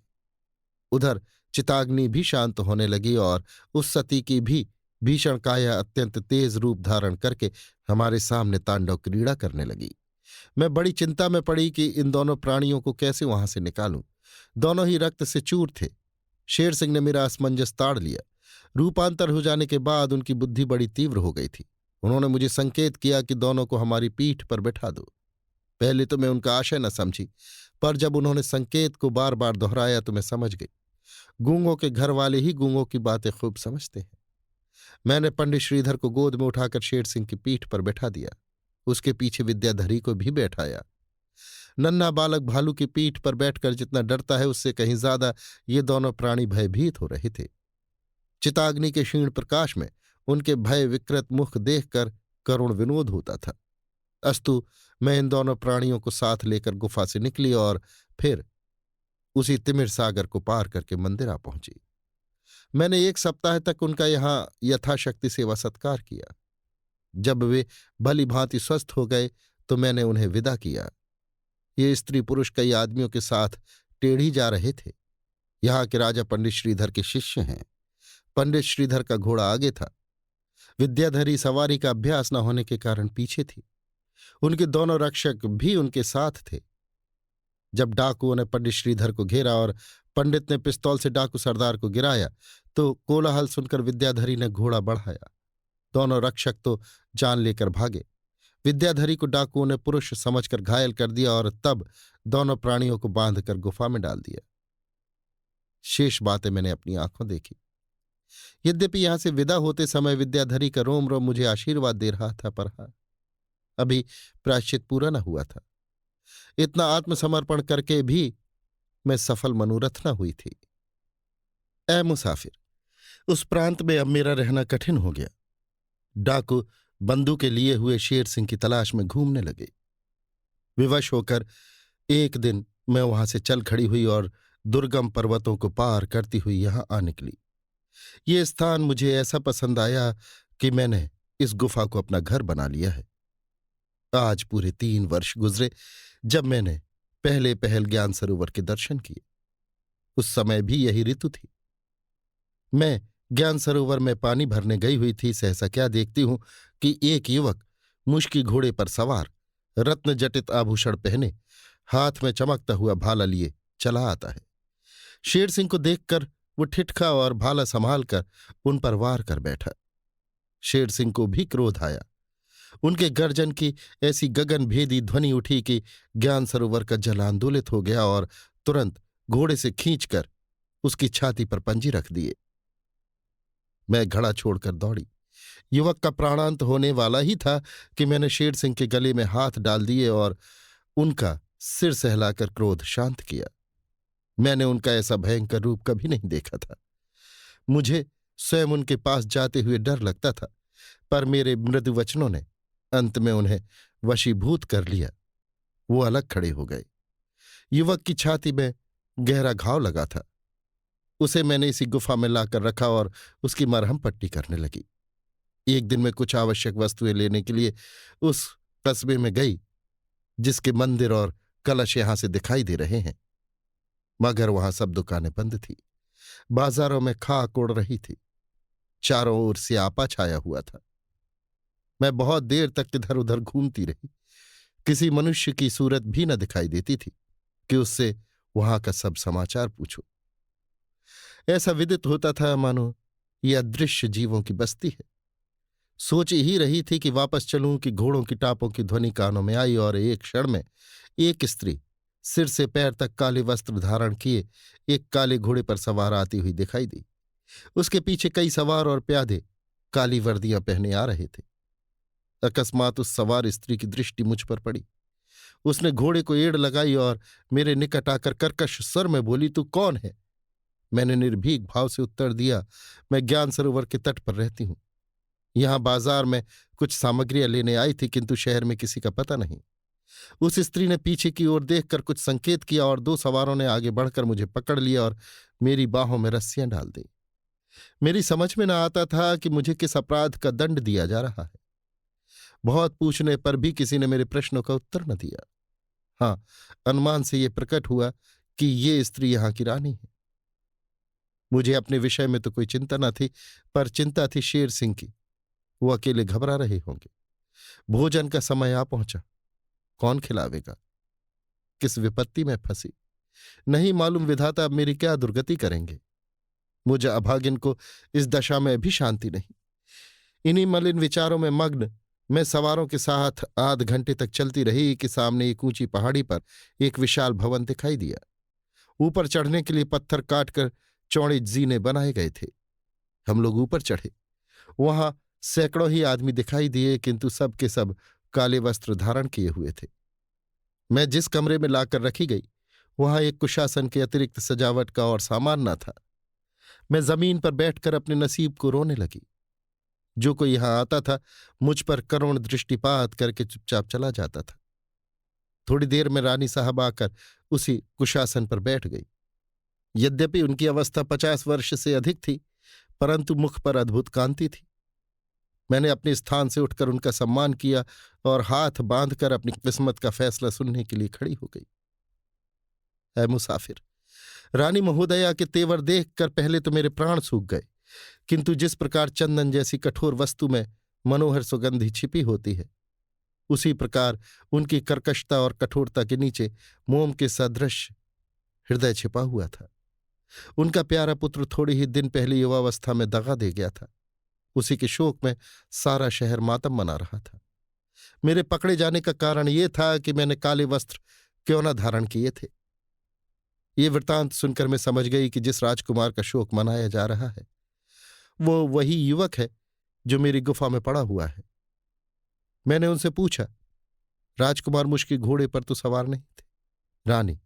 उधर चिताग्नि भी शांत होने लगी और उस सती की भी भीषण काया अत्यंत तेज रूप धारण करके हमारे सामने तांडव क्रीड़ा करने लगी। मैं बड़ी चिंता में पड़ी कि इन दोनों प्राणियों को कैसे वहां से निकालूं। दोनों ही रक्त से चूर थे। शेर सिंह ने मेरा असमंजस ताड़ लिया। रूपांतर हो जाने के बाद उनकी बुद्धि बड़ी तीव्र हो गई थी। उन्होंने मुझे संकेत किया कि दोनों को हमारी पीठ पर बैठा दो। पहले तो मैं उनका आशय न समझी, पर जब उन्होंने संकेत को बार बार दोहराया तो मैं समझ गई। गूंगों के घर वाले ही गूंगों की बातें खूब समझते हैं। मैंने पंडित श्रीधर को गोद में उठाकर शेर सिंह की पीठ पर बैठा दिया। उसके पीछे विद्याधरी को भी बैठाया। नन्हा बालक भालू की पीठ पर बैठकर जितना डरता है उससे कहीं ज्यादा ये दोनों प्राणी भयभीत हो रहे थे। चिताग्नि के क्षीण प्रकाश में उनके भय विकृत मुख देखकर करुण विनोद होता था। अस्तु मैं इन दोनों प्राणियों को साथ लेकर गुफा से निकली और फिर उसी तिमिर सागर को पार करके मंदिर आ पहुंची। मैंने 1 सप्ताह तक उनका यहां यथाशक्ति सेवा सत्कार किया। जब वे भली भांति स्वस्थ हो गए तो मैंने उन्हें विदा किया। ये स्त्री पुरुष कई आदमियों के साथ टेढ़ी जा रहे थे। यहाँ के राजा पंडित श्रीधर के शिष्य हैं। पंडित श्रीधर का घोड़ा आगे था। विद्याधरी सवारी का अभ्यास न होने के कारण पीछे थी। उनके दोनों रक्षक भी उनके साथ थे। जब डाकुओं ने पंडित श्रीधर को घेरा और पंडित ने पिस्तौल से डाकू सरदार को गिराया तो कोलाहल सुनकर विद्याधरी ने घोड़ा बढ़ाया। दोनों रक्षक तो जान लेकर भागे। विद्याधरी को डाकुओं ने पुरुष समझकर घायल कर दिया और तब दोनों प्राणियों को बांधकर गुफा में डाल दिया। शेष बातें मैंने अपनी आंखों देखी। यद्यपि यहां से विदा होते समय विद्याधरी का रोम रोम मुझे आशीर्वाद दे रहा था, पर अभी प्रायश्चित पूरा न हुआ था। इतना आत्मसमर्पण करके भी मैं सफल मनोरथ न हुई थी। ऐ मुसाफिर, उस प्रांत में अब मेरा रहना कठिन हो गया। डाकू बंदूकें लिए हुए शेर सिंह की तलाश में घूमने लगे। विवश होकर एक दिन मैं वहां से चल खड़ी हुई और दुर्गम पर्वतों को पार करती हुई यहां आ निकली। ये स्थान मुझे ऐसा पसंद आया कि मैंने इस गुफा को अपना घर बना लिया है। आज पूरे 3 वर्ष गुजरे जब मैंने पहले पहल ज्ञान सरोवर के दर्शन किए। उस समय भी यही ऋतु थी। मैं ज्ञान सरोवर में पानी भरने गई हुई थी। सहसा क्या देखती हूं कि एक युवक मुश्की घोड़े पर सवार, रत्न जटित आभूषण पहने, हाथ में चमकता हुआ भाला लिए चला आता है। शेर सिंह को देखकर वो ठिठका और भाला संभाल कर उन पर वार कर बैठा। शेर सिंह को भी क्रोध आया। उनके गर्जन की ऐसी गगनभेदी ध्वनि उठी कि ज्ञान सरोवर का जल आंदोलित हो गया और तुरंत घोड़े से खींचकर उसकी छाती पर पंजी रख दिए। मैं घड़ा छोड़कर दौड़ी। युवक का प्राणांत होने वाला ही था कि मैंने शेर सिंह के गले में हाथ डाल दिए और उनका सिर सहलाकर क्रोध शांत किया। मैंने उनका ऐसा भयंकर रूप कभी नहीं देखा था। मुझे स्वयं उनके पास जाते हुए डर लगता था, पर मेरे मृदु वचनों ने अंत में उन्हें वशीभूत कर लिया। वो अलग खड़े हो गए। युवक की छाती में गहरा घाव लगा था। उसे मैंने इसी गुफा में लाकर रखा और उसकी मरहम पट्टी करने लगी। एक दिन मैं कुछ आवश्यक वस्तुएं लेने के लिए उस कस्बे में गई जिसके मंदिर और कलश यहां से दिखाई दे रहे हैं, मगर वहां सब दुकानें बंद थी। बाजारों में खाक उड़ रही थी। चारों ओर स्यापा छाया हुआ था। मैं बहुत देर तक इधर उधर घूमती रही। किसी मनुष्य की सूरत भी न दिखाई देती थी कि उससे वहां का सब समाचार पूछो। ऐसा विदित होता था मानो ये अदृश्य जीवों की बस्ती है। सोच ही रही थी कि वापस चलूं कि घोड़ों की टापों की ध्वनि कानों में आई और एक क्षण में एक स्त्री सिर से पैर तक काले वस्त्र धारण किए एक काले घोड़े पर सवार आती हुई दिखाई दी। उसके पीछे कई सवार और प्यादे काली वर्दियां पहने आ रहे थे। अकस्मात उस सवार स्त्री की दृष्टि मुझ पर पड़ी। उसने घोड़े को एड़ लगाई और मेरे निकट आकर कर्कश स्वर में बोली, तू कौन है? मैंने निर्भीक भाव से उत्तर दिया, मैं ज्ञान सरोवर के तट पर रहती हूं। यहां बाजार में कुछ सामग्रियां लेने आई थी, किंतु शहर में किसी का पता नहीं। उस स्त्री ने पीछे की ओर देखकर कुछ संकेत किया और 2 सवारों ने आगे बढ़कर मुझे पकड़ लिया और मेरी बाहों में रस्सियां डाल दी। मेरी समझ में न आता था कि मुझे किस अपराध का दंड दिया जा रहा है। बहुत पूछने पर भी किसी ने मेरे प्रश्नों का उत्तर न दिया। हाँ, अनुमान से ये प्रकट हुआ कि ये स्त्री यहां की रानी है। मुझे अपने विषय में तो कोई चिंता न थी, पर चिंता थी शेर सिंह की। वो अकेले घबरा रहे होंगे। भोजन का समय आ पहुंचा। कौन खिलावेगा? किस विपत्ति में फंसी, नहीं मालूम विधाता अब मेरी क्या दुर्गति करेंगे। मुझे अभागिन को इस दशा में भी शांति नहीं। इन्हीं मलिन विचारों में मग्न मैं सवारों के साथ आध घंटे तक चलती रही कि सामने एक ऊंची पहाड़ी पर एक विशाल भवन दिखाई दिया। ऊपर चढ़ने के लिए पत्थर काटकर चौड़े जीने बनाए गए थे। हम लोग ऊपर चढ़े। वहां सैकड़ों ही आदमी दिखाई दिए, किंतु सब के सब काले वस्त्र धारण किए हुए थे। मैं जिस कमरे में लाकर रखी गई वहां एक कुशासन के अतिरिक्त सजावट का और सामान न था। मैं जमीन पर बैठकर अपने नसीब को रोने लगी। जो कोई यहां आता था मुझ पर करुण दृष्टिपात करके चुपचाप चला जाता था। थोड़ी देर में रानी साहब आकर उसी कुशासन पर बैठ गई। यद्यपि उनकी अवस्था 50 वर्ष से अधिक थी, परंतु मुख पर अद्भुत कांति थी। मैंने अपने स्थान से उठकर उनका सम्मान किया और हाथ बांधकर अपनी किस्मत का फैसला सुनने के लिए खड़ी हो गई। ऐ मुसाफिर, रानी महोदया के तेवर देखकर पहले तो मेरे प्राण सूख गए, किंतु जिस प्रकार चंदन जैसी कठोर वस्तु में मनोहर सुगंधि छिपी होती है, उसी प्रकार उनकी कर्कशता और कठोरता के नीचे मोम के सदृश हृदय छिपा हुआ था। उनका प्यारा पुत्र थोड़े ही दिन पहले युवावस्था में दगा दे गया था। उसी के शोक में सारा शहर मातम मना रहा था। मेरे पकड़े जाने का कारण ये था कि मैंने काले वस्त्र क्यों न धारण किए थे। ये वृत्तांत सुनकर मैं समझ गई कि जिस राजकुमार का शोक मनाया जा रहा है वो वही युवक है जो मेरी गुफा में पड़ा हुआ है। मैंने उनसे पूछा, राजकुमार मुश्किल घोड़े पर तो सवार नहीं थे? रानी,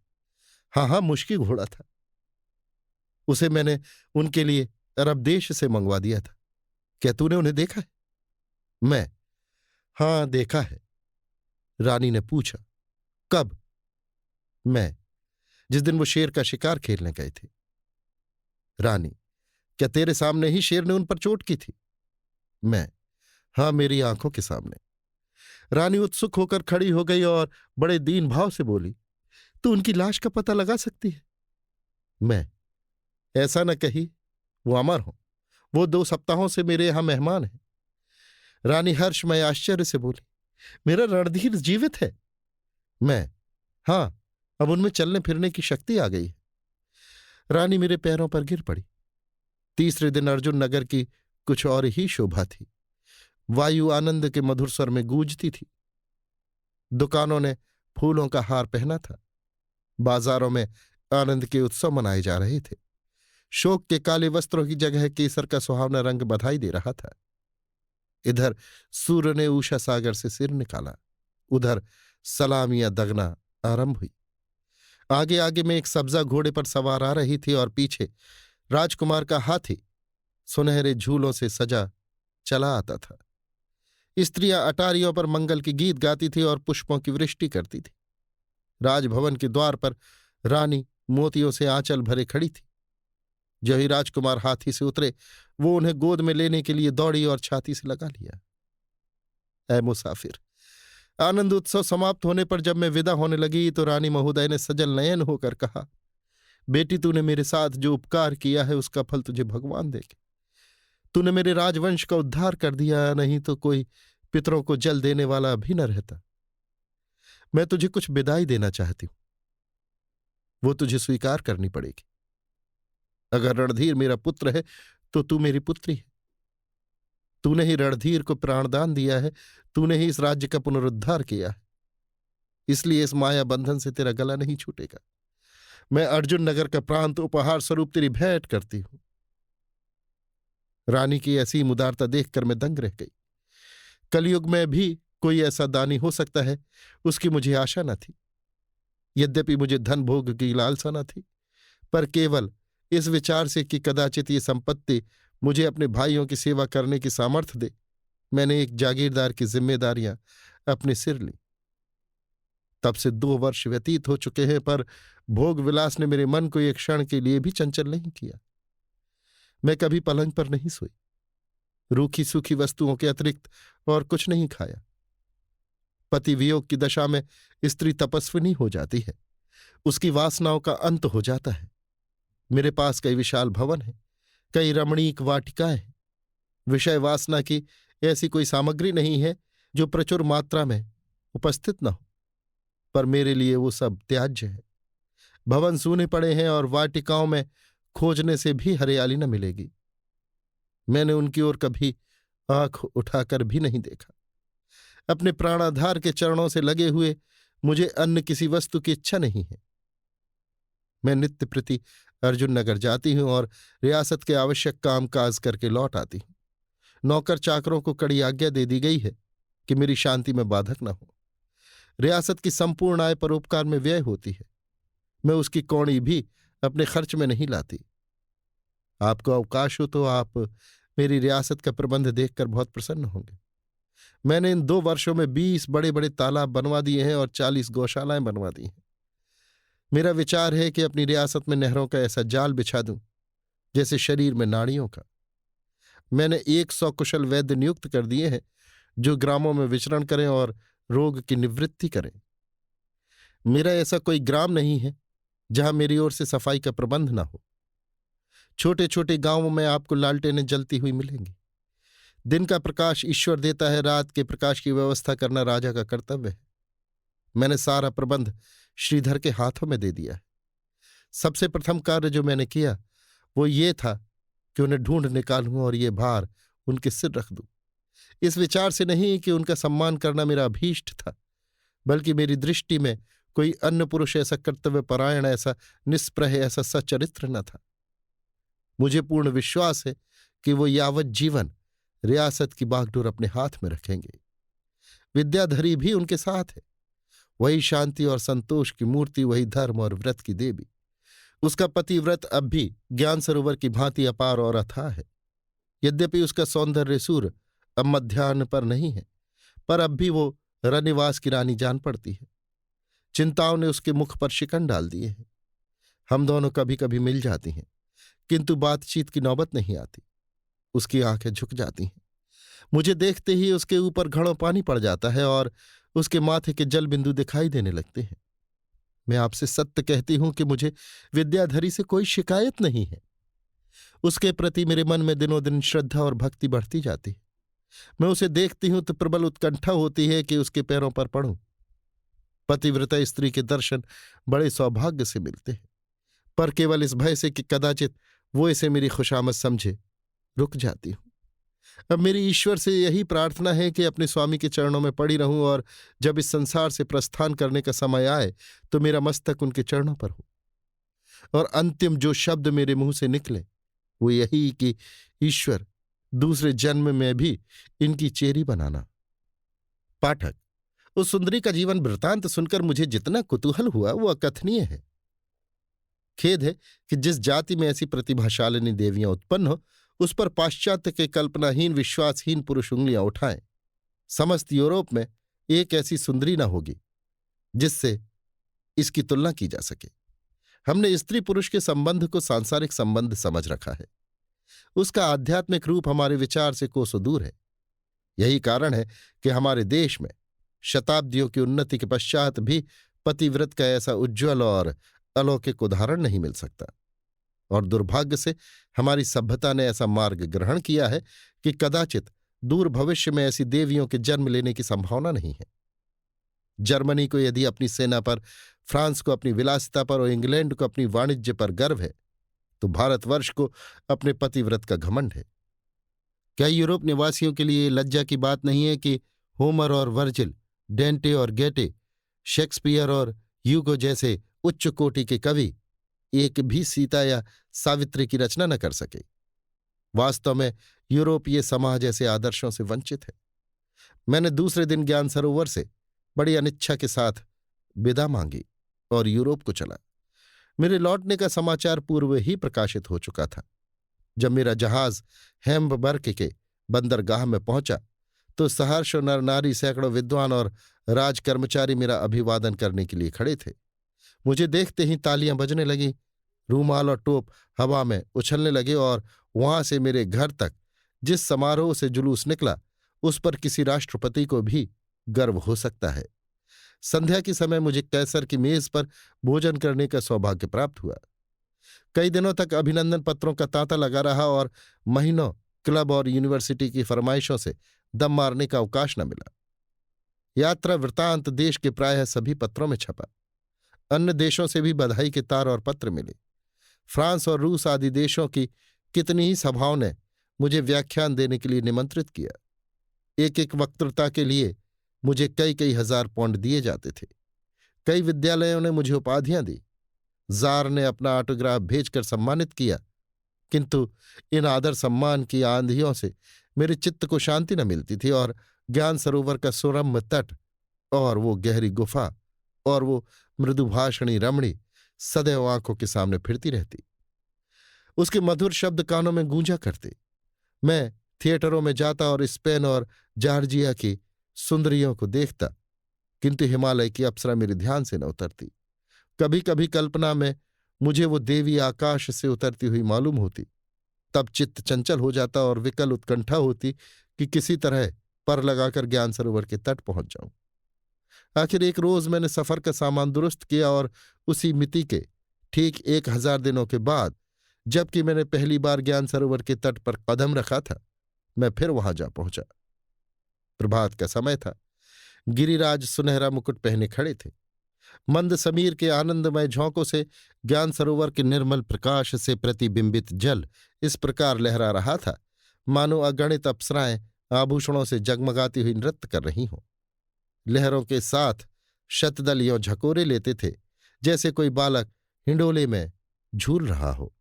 हाँ हाँ, मुश्किल घोड़ा था। उसे मैंने उनके लिए अरब देश से मंगवा दिया था। क्या तूने उन्हें देखा है? मैं, हाँ देखा है। रानी ने पूछा, कब? मैं, जिस दिन वो शेर का शिकार खेलने गए थे। रानी, क्या तेरे सामने ही शेर ने उन पर चोट की थी? मैं, हाँ मेरी आंखों के सामने। रानी उत्सुक होकर खड़ी हो गई और बड़े दीन भाव से बोली, तू उनकी लाश का पता लगा सकती है? मैं, ऐसा न कही, वो अमर हो, वो 2 सप्ताहों से मेरे यहां मेहमान है। रानी हर्षमय आश्चर्य से बोली, मेरा रणधीर जीवित है? मैं, हाँ, अब उनमें चलने फिरने की शक्ति आ गई है। रानी मेरे पैरों पर गिर पड़ी। तीसरे दिन अर्जुन नगर की कुछ और ही शोभा थी। वायु आनंद के मधुर स्वर में गूंजती थी। दुकानों ने फूलों का हार पहना था। बाजारों में आनंद के उत्सव मनाए जा रहे थे। शोक के काले वस्त्रों की जगह केसर का सुहावना रंग बधाई दे रहा था। इधर सूर्य ने उषा सागर से सिर निकाला, उधर सलामियां दगना आरंभ हुई। आगे आगे में एक सब्जा घोड़े पर सवार आ रही थी और पीछे राजकुमार का हाथी सुनहरे झूलों से सजा चला आता था। स्त्रियां अटारियों पर मंगल के गीत गाती थी और पुष्पों की वृष्टि करती थी। राजभवन के द्वार पर रानी मोतियों से आंचल भरे खड़ी थी। जो ही राजकुमार हाथी से उतरे वो उन्हें गोद में लेने के लिए दौड़ी और छाती से लगा लिया। ऐ मुसाफिर, आनंद उत्सव समाप्त होने पर जब मैं विदा होने लगी तो रानी महोदय ने सजल नयन होकर कहा, बेटी तूने मेरे साथ जो उपकार किया है उसका फल तुझे भगवान देंगे। तूने मेरे राजवंश का उद्धार कर दिया, नहीं तो कोई पितरों को जल देने वाला भी न रहता। मैं तुझे कुछ विदाई देना चाहती हूं, वो तुझे स्वीकार करनी पड़ेगी। अगर रणधीर मेरा पुत्र है तो तू मेरी पुत्री है। तूने ही रणधीर को प्राणदान दिया है, तूने ही इस राज्य का पुनरुद्धार किया है, इसलिए इस माया बंधन से तेरा गला नहीं छूटेगा। मैं अर्जुन नगर का प्रांत उपहार स्वरूप तेरी भेंट करती हूं। रानी की ऐसी उदारता देखकर मैं दंग रह गई। कलयुग में भी कोई ऐसा दानी हो सकता है, उसकी मुझे आशा न थी। यद्यपि मुझे धन भोग की लालसा न थी, पर केवल इस विचार से कि कदाचित ये संपत्ति मुझे अपने भाइयों की सेवा करने की सामर्थ्य दे, मैंने एक जागीरदार की जिम्मेदारियां अपने सिर ली। तब से 2 वर्ष व्यतीत हो चुके हैं, पर भोग विलास ने मेरे मन को एक क्षण के लिए भी चंचल नहीं किया। मैं कभी पलंग पर नहीं सोई, रूखी सूखी वस्तुओं के अतिरिक्त और कुछ नहीं खाया। पति वियोग की दशा में स्त्री तपस्विनी हो जाती है, उसकी वासनाओं का अंत हो जाता है। मेरे पास कई विशाल भवन हैं, कई रमणीक वाटिकाएं हैं। विषय वासना की ऐसी कोई सामग्री नहीं है जो प्रचुर मात्रा में उपस्थित न हो, पर मेरे लिए वो सब त्याज्य है। भवन सूने पड़े हैं और वाटिकाओं में खोजने से भी हरियाली न मिलेगी। मैंने उनकी ओर कभी आंख उठाकर भी नहीं देखा। अपने प्राणाधार के चरणों से लगे हुए मुझे अन्य किसी वस्तु की इच्छा नहीं है। मैं नित्य प्रति अर्जुन नगर जाती हूं और रियासत के आवश्यक काम काज करके लौट आती हूं। नौकर चाकरों को कड़ी आज्ञा दे दी गई है कि मेरी शांति में बाधक न हो। रियासत की संपूर्ण आय परोपकार में व्यय होती है। मैं उसकी कौड़ी भी अपने खर्च में नहीं लाती। आपको अवकाश हो तो आप मेरी रियासत का प्रबंध देखकर बहुत प्रसन्न होंगे। मैंने इन 2 वर्षों में 20 बड़े बड़े तालाब बनवा दिए हैं और 40 गौशालाएं बनवा दी हैं। मेरा विचार है कि अपनी रियासत में नहरों का ऐसा जाल बिछा दूं जैसे शरीर में नाड़ियों का। मैंने 100 कुशल वैद्य नियुक्त कर दिए हैं जो ग्रामों में विचरण करें और रोग की निवृत्ति करें। मेरा ऐसा कोई ग्राम नहीं है जहां मेरी ओर से सफाई का प्रबंध न हो। छोटे छोटे गांवों में आपको लालटेनें जलती हुई मिलेंगी। दिन का प्रकाश ईश्वर देता है, रात के प्रकाश की व्यवस्था करना राजा का कर्तव्य है। मैंने सारा प्रबंध श्रीधर के हाथों में दे दिया है। सबसे प्रथम कार्य जो मैंने किया वो ये था कि उन्हें ढूंढ निकालूं और ये भार उनके सिर रख दूं। इस विचार से नहीं कि उनका सम्मान करना मेरा अभीष्ट था, बल्कि मेरी दृष्टि में कोई अन्य पुरुष ऐसा कर्तव्य परायण, ऐसा निष्प्रह, ऐसा सच्चरित्र न था। मुझे पूर्ण विश्वास है कि वो यावत जीवन रियासत की बागडोर अपने हाथ में रखेंगे। विद्याधरी भी उनके साथ है। वही शांति और संतोष की मूर्ति, वही धर्म और व्रत की देवी। उसका पतिव्रत अब भी ज्ञान सरोवर की भांति अपार और अथाह है। यद्यपि उसका सौंदर्य सूर अब मध्याह्न पर नहीं है, पर अब भी वो रनिवास की रानी जान पड़ती है। चिंताओं ने उसके मुख पर शिकन डाल दिए हैं। हम दोनों कभी कभी मिल जाती हैं, किंतु बातचीत की नौबत नहीं आती। उसकी आंखें झुक जाती हैं। मुझे देखते ही उसके ऊपर घड़ों पानी पड़ जाता है और उसके माथे के जल बिंदु दिखाई देने लगते हैं। मैं आपसे सत्य कहती हूं कि मुझे विद्याधरी से कोई शिकायत नहीं है। उसके प्रति मेरे मन में दिनों दिन श्रद्धा और भक्ति बढ़ती जाती है। मैं उसे देखती हूं तो प्रबल उत्कंठा होती है कि उसके पैरों पर पड़ूं। पतिव्रता स्त्री के दर्शन बड़े सौभाग्य से मिलते हैं, पर केवल इस भय से कि कदाचित वो इसे मेरी खुशामद समझे रुक जाती हूं। अब मेरी ईश्वर से यही प्रार्थना है कि अपने स्वामी के चरणों में पड़ी रहूं और जब इस संसार से प्रस्थान करने का समय आए तो मेरा मस्तक उनके चरणों पर हो। और अंतिम जो शब्द मेरे मुंह से निकले वो यही कि ईश्वर, दूसरे जन्म में भी इनकी चेरी बनाना। पाठक, उस सुंदरी का जीवन वृतांत सुनकर मुझे जितना कुतूहल हुआ वो अकथनीय है। खेद है कि जिस जाति में ऐसी प्रतिभाशालिनी देवियां उत्पन्न हो उस पर पाश्चात्य के कल्पनाहीन विश्वासहीन पुरुष उंगलियां उठाएं। समस्त यूरोप में एक ऐसी सुंदरी न होगी जिससे इसकी तुलना की जा सके। हमने स्त्री पुरुष के संबंध को सांसारिक संबंध समझ रखा है। उसका आध्यात्मिक रूप हमारे विचार से कोसों दूर है। यही कारण है कि हमारे देश में शताब्दियों की उन्नति के पश्चात भी पतिव्रत का ऐसा उज्ज्वल और अलौकिक उदाहरण नहीं मिल सकता। और दुर्भाग्य से हमारी सभ्यता ने ऐसा मार्ग ग्रहण किया है कि कदाचित दूर भविष्य में ऐसी देवियों के जन्म लेने की संभावना नहीं है। जर्मनी को यदि अपनी सेना पर, फ्रांस को अपनी विलासिता पर और इंग्लैंड को अपनी वाणिज्य पर गर्व है तो भारतवर्ष को अपने पतिव्रत का घमंड है। क्या यूरोप निवासियों के लिए लज्जा की बात नहीं है कि होमर और वर्जिल, डेंटे और गेटे, शेक्सपियर और ह्यूगो जैसे उच्च कोटि के कवि एक भी सीता या सावित्री की रचना न कर सके? वास्तव में यूरोपीय समाज ऐसे आदर्शों से वंचित है। मैंने दूसरे दिन ज्ञान सरोवर से बड़ी अनिच्छा के साथ विदा मांगी और यूरोप को चला। मेरे लौटने का समाचार पूर्व ही प्रकाशित हो चुका था। जब मेरा जहाज हैम्बर्ग के बंदरगाह में पहुंचा तो सहर्ष नर नारी, सैकड़ों विद्वान और राजकर्मचारी मेरा अभिवादन करने के लिए खड़े थे। मुझे देखते ही तालियां बजने लगी, रूमाल और टोप हवा में उछलने लगे और वहां से मेरे घर तक जिस समारोह से जुलूस निकला उस पर किसी राष्ट्रपति को भी गर्व हो सकता है। संध्या के समय मुझे कैसर की मेज पर भोजन करने का सौभाग्य प्राप्त हुआ। कई दिनों तक अभिनंदन पत्रों का तांता लगा रहा और महीनों क्लब और यूनिवर्सिटी की फरमाइशों से दम मारने का अवकाश न मिला। यात्रा वृतांत देश के प्रायः सभी पत्रों में छपा। अन्य देशों से भी बधाई के तार और पत्र मिले। फ्रांस और रूस आदि देशों की कितनी ही सभाओं ने मुझे व्याख्यान देने के लिए निमंत्रित किया। एक एक वक्तृता के लिए मुझे कई कई हजार पौंड दिए जाते थे। कई विद्यालयों ने मुझे उपाधियां दी। जार ने अपना ऑटोग्राफ भेजकर सम्मानित किया, किंतु इन आदर सम्मान की आंधियों से मेरे चित्त को शांति न मिलती थी और ज्ञान सरोवर का सुरम्य तट और वो गहरी गुफा और वो मृदुभाषणी रमणी सदैव आंखों के सामने फिरती रहती। उसके मधुर शब्द कानों में गूंजा करते। मैं थिएटरों में जाता और स्पेन और जॉर्जिया की सुंदरियों को देखता, किंतु हिमालय की अप्सरा मेरे ध्यान से न उतरती। कभी कभी कल्पना में मुझे वो देवी आकाश से उतरती हुई मालूम होती। तब चित्त चंचल हो जाता और विकल उत्कंठा होती कि किसी तरह पर लगाकर ज्ञान सरोवर के तट पहुंच जाऊं। आखिर एक रोज मैंने सफर का सामान दुरुस्त किया और उसी मिति के ठीक 1000 दिनों के बाद, जबकि मैंने पहली बार ज्ञान सरोवर के तट पर कदम रखा था, मैं फिर वहां जा पहुंचा। प्रभात का समय था। गिरिराज सुनहरा मुकुट पहने खड़े थे। मंद समीर के आनंदमय झोंकों से ज्ञान सरोवर के निर्मल प्रकाश से प्रतिबिंबित जल इस प्रकार लहरा रहा था मानो अगणित अप्सराएं आभूषणों से जगमगाती हुई नृत्य कर रही हों। लहरों के साथ शतदल यों झकोरे लेते थे जैसे कोई बालक हिंडोले में झूल रहा हो।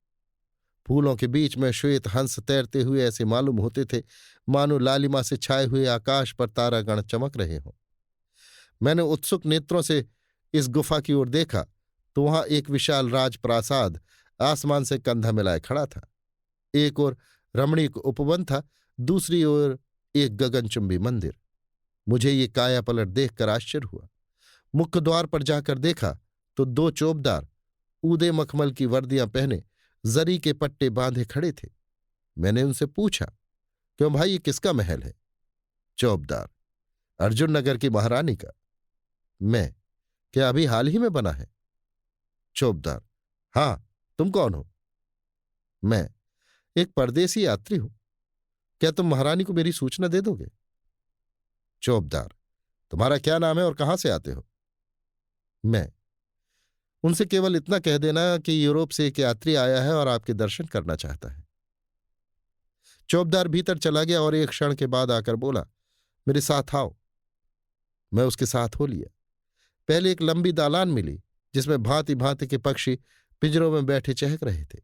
फूलों के बीच में श्वेत हंस तैरते हुए ऐसे मालूम होते थे मानो लालिमा से छाए हुए आकाश पर तारागण चमक रहे हों। मैंने उत्सुक नेत्रों से इस गुफा की ओर देखा तो वहां एक विशाल राजप्रासाद आसमान से कंधा मिलाए खड़ा था। एक ओर रमणीक उपवन था, दूसरी ओर एक गगनचुंबी मंदिर। मुझे ये काया पलट देखकर आश्चर्य हुआ। मुख्य द्वार पर जाकर देखा तो 2 चौबदार ऊदे मखमल की वर्दियां पहने जरी के पट्टे बांधे खड़े थे। मैंने उनसे पूछा, क्यों भाई, ये किसका महल है? चौबदार, अर्जुन नगर की महारानी का। मैं, क्या अभी हाल ही में बना है? चौबदार, हां, तुम कौन हो? मैं, एक परदेसी यात्री हूं। क्या तुम महारानी को मेरी सूचना दे दोगे? चौबदार, तुम्हारा क्या नाम है और कहां से आते हो? मैं, उनसे केवल इतना कह देना कि यूरोप से एक यात्री आया है और आपके दर्शन करना चाहता है। चौबदार भीतर चला गया और एक क्षण के बाद आकर बोला, मेरे साथ आओ। मैं उसके साथ हो लिया। पहले एक लंबी दालान मिली जिसमें भांति भांति के पक्षी पिंजरों में बैठे चहक रहे थे।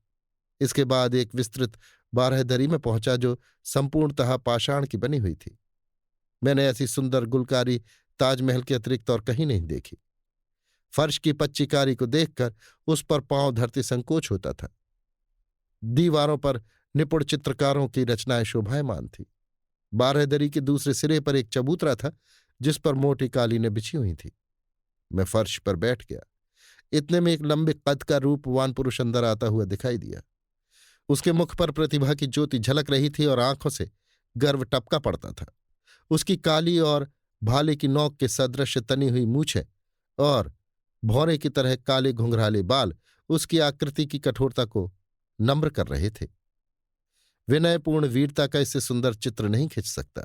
इसके बाद एक विस्तृत बारहदरी में पहुंचा जो संपूर्णतः पाषाण की बनी हुई थी। मैंने ऐसी सुंदर गुलकारी ताजमहल के अतिरिक्त और कहीं नहीं देखी। फर्श की पच्चीकारी को देखकर उस पर पांव धरते संकोच होता था। दीवारों पर निपुण चित्रकारों की रचनाएं शोभायमान थी। बारहदरी के दूसरे सिरे पर एक चबूतरा था जिस पर मोटी कालीनें बिछी हुई थी। मैं फर्श पर बैठ गया। इतने में एक लंबे कद का रूपवान पुरुष अंदर आता हुआ दिखाई दिया। उसके मुख पर प्रतिभा की ज्योति झलक रही थी और आंखों से गर्व टपका पड़ता था। उसकी काली और भाले की नोक के सदृश तनी हुई मूछें और भौरे की तरह काले घुंघराले बाल उसकी आकृति की कठोरता को नम्र कर रहे थे। विनयपूर्ण वीरता का इससे सुंदर चित्र नहीं खिंच सकता।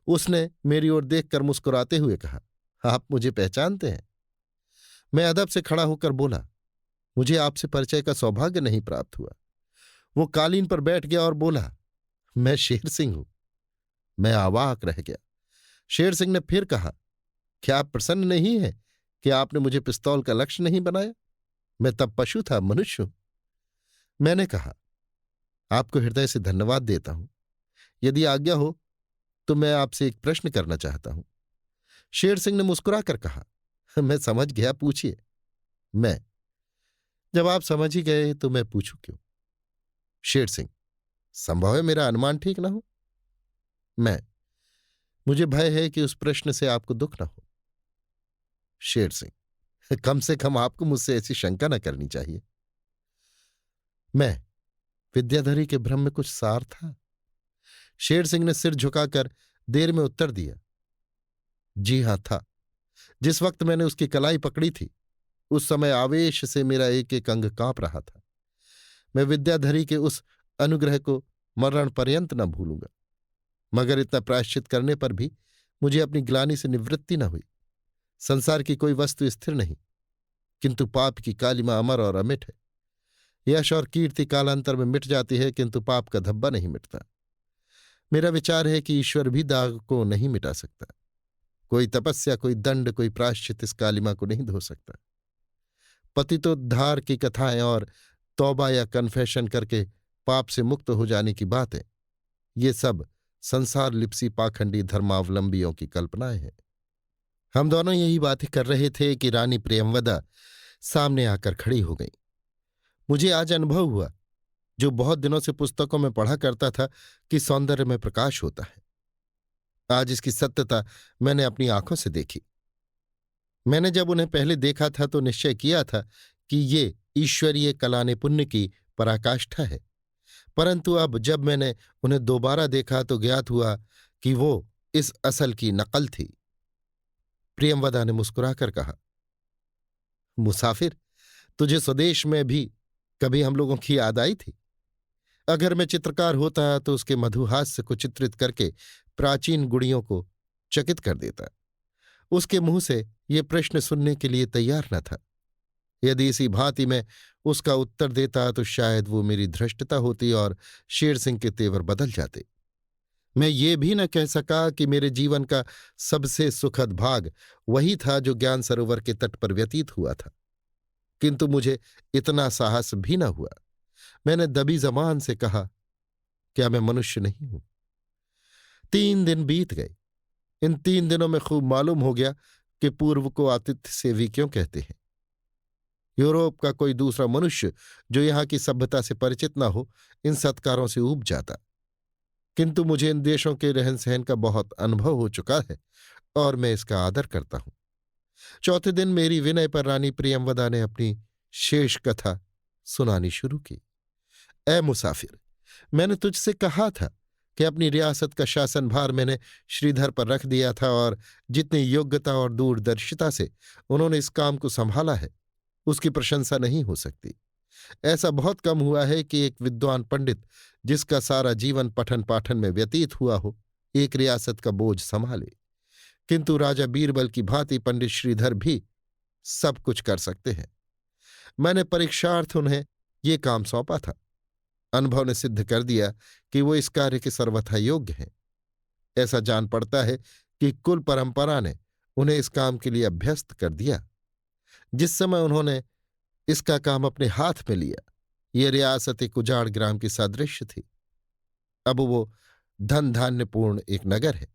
उसने मेरी ओर देखकर मुस्कुराते हुए कहा, आप मुझे पहचानते हैं? मैं अदब से खड़ा होकर बोला, मुझे आपसे परिचय का सौभाग्य नहीं प्राप्त हुआ। वो कालीन पर बैठ गया और बोला, मैं शेर सिंह हूं। मैं अवाक रह गया। शेर सिंह ने फिर कहा, क्या आप प्रसन्न नहीं हैं कि आपने मुझे पिस्तौल का लक्ष्य नहीं बनाया? मैं तब पशु था, मनुष्य हूं। मैंने कहा, आपको हृदय से धन्यवाद देता हूं। यदि आज्ञा हो तो मैं आपसे एक प्रश्न करना चाहता हूं। शेर सिंह ने मुस्कुराकर कहा, मैं समझ गया, पूछिए। मैं, जब आप समझ ही गए तो मैं पूछूं क्यों? शेर सिंह, संभव है मेरा अनुमान ठीक ना हो। मैं, मुझे भय है कि उस प्रश्न से आपको दुख न हो। शेर सिंह, कम से कम आपको मुझसे ऐसी शंका न करनी चाहिए। मैं, विद्याधरी के भ्रम में कुछ सार था। शेर सिंह ने सिर झुकाकर देर में उत्तर दिया, जी हां था। जिस वक्त मैंने उसकी कलाई पकड़ी थी उस समय आवेश से मेरा एक एक अंग कांप रहा था। मैं विद्याधरी के उस अनुग्रह को मरण पर्यंत न भूलूंगा। मगर इतना प्रायश्चित करने पर भी मुझे अपनी ग्लानि से निवृत्ति न हुई। संसार की कोई वस्तु स्थिर नहीं, किंतु पाप की कालिमा अमर और अमिट है। यश और कीर्ति कालांतर में मिट जाती है, किंतु पाप का धब्बा नहीं मिटता। मेरा विचार है कि ईश्वर भी दाग को नहीं मिटा सकता। कोई तपस्या, कोई दंड, कोई प्रायश्चित इस कालिमा को नहीं धो सकता। पतितोद्धार की कथाएं और तौबा या कन्फेशन करके पाप से मुक्त हो जाने की बातें, ये सब संसार लिप्सी पाखंडी धर्मावलंबियों की कल्पनाएं हैं। हम दोनों यही बातें कर रहे थे कि रानी प्रियंवदा सामने आकर खड़ी हो गई। मुझे आज अनुभव हुआ, जो बहुत दिनों से पुस्तकों में पढ़ा करता था, कि सौंदर्य में प्रकाश होता है। आज इसकी सत्यता मैंने अपनी आंखों से देखी। मैंने जब उन्हें पहले देखा था तो निश्चय किया था कि ये ईश्वरीय कलाने पुण्य की पराकाष्ठा है, परंतु अब जब मैंने उन्हें दोबारा देखा तो ज्ञात हुआ कि वो इस असल की नकल थी। प्रियंवदा ने मुस्कुराकर कहा, मुसाफिर, तुझे स्वदेश में भी कभी हम लोगों की याद आई थी? अगर मैं चित्रकार होता तो उसके मधुहास्य को चित्रित करके प्राचीन गुड़ियों को चकित कर देता। उसके मुंह से ये प्रश्न सुनने के लिए तैयार न था। यदि इसी भांति मैं उसका उत्तर देता तो शायद वो मेरी धृष्टता होती और शेर सिंह के तेवर बदल जाते। मैं ये भी न कह सका कि मेरे जीवन का सबसे सुखद भाग वही था जो ज्ञान सरोवर के तट पर व्यतीत हुआ था, किंतु मुझे इतना साहस भी न हुआ। मैंने दबी जबान से कहा, क्या मैं मनुष्य नहीं हूं? 3 दिन बीत गए। इन 3 दिनों में खूब मालूम हो गया कि पूर्व को आतिथ्य सेवी क्यों कहते हैं। यूरोप का कोई दूसरा मनुष्य जो यहां की सभ्यता से परिचित न हो, इन सत्कारों से ऊब जाता। किंतु मुझे इन देशों के रहन सहन का बहुत अनुभव हो चुका है और मैं इसका आदर करता हूं। चौथे दिन मेरी विनय पर रानी प्रियंवदा ने अपनी शेष कथा सुनानी शुरू की। ऐ मुसाफिर, मैंने तुझसे कहा था कि अपनी रियासत का शासनभार मैंने श्रीधर पर रख दिया था और जितनी योग्यता और दूरदर्शिता से उन्होंने इस काम को संभाला है, उसकी प्रशंसा नहीं हो सकती। ऐसा बहुत कम हुआ है कि एक विद्वान पंडित जिसका सारा जीवन पठन पाठन में व्यतीत हुआ हो, एक रियासत का बोझ संभाले। किंतु राजा बीरबल की भांति पंडित श्रीधर भी सब कुछ कर सकते हैं। मैंने परीक्षार्थ उन्हें ये काम सौंपा था। अनुभव ने सिद्ध कर दिया कि वो इस कार्य के सर्वथा योग्य हैं। ऐसा जान पड़ता है कि कुल परंपरा ने उन्हें इस काम के लिए अभ्यस्त कर दिया। जिस समय उन्होंने इसका काम अपने हाथ में लिया, ये रियासत एक उजाड़ ग्राम की सदृश थी। अब वो धन धान्यपूर्ण एक नगर है।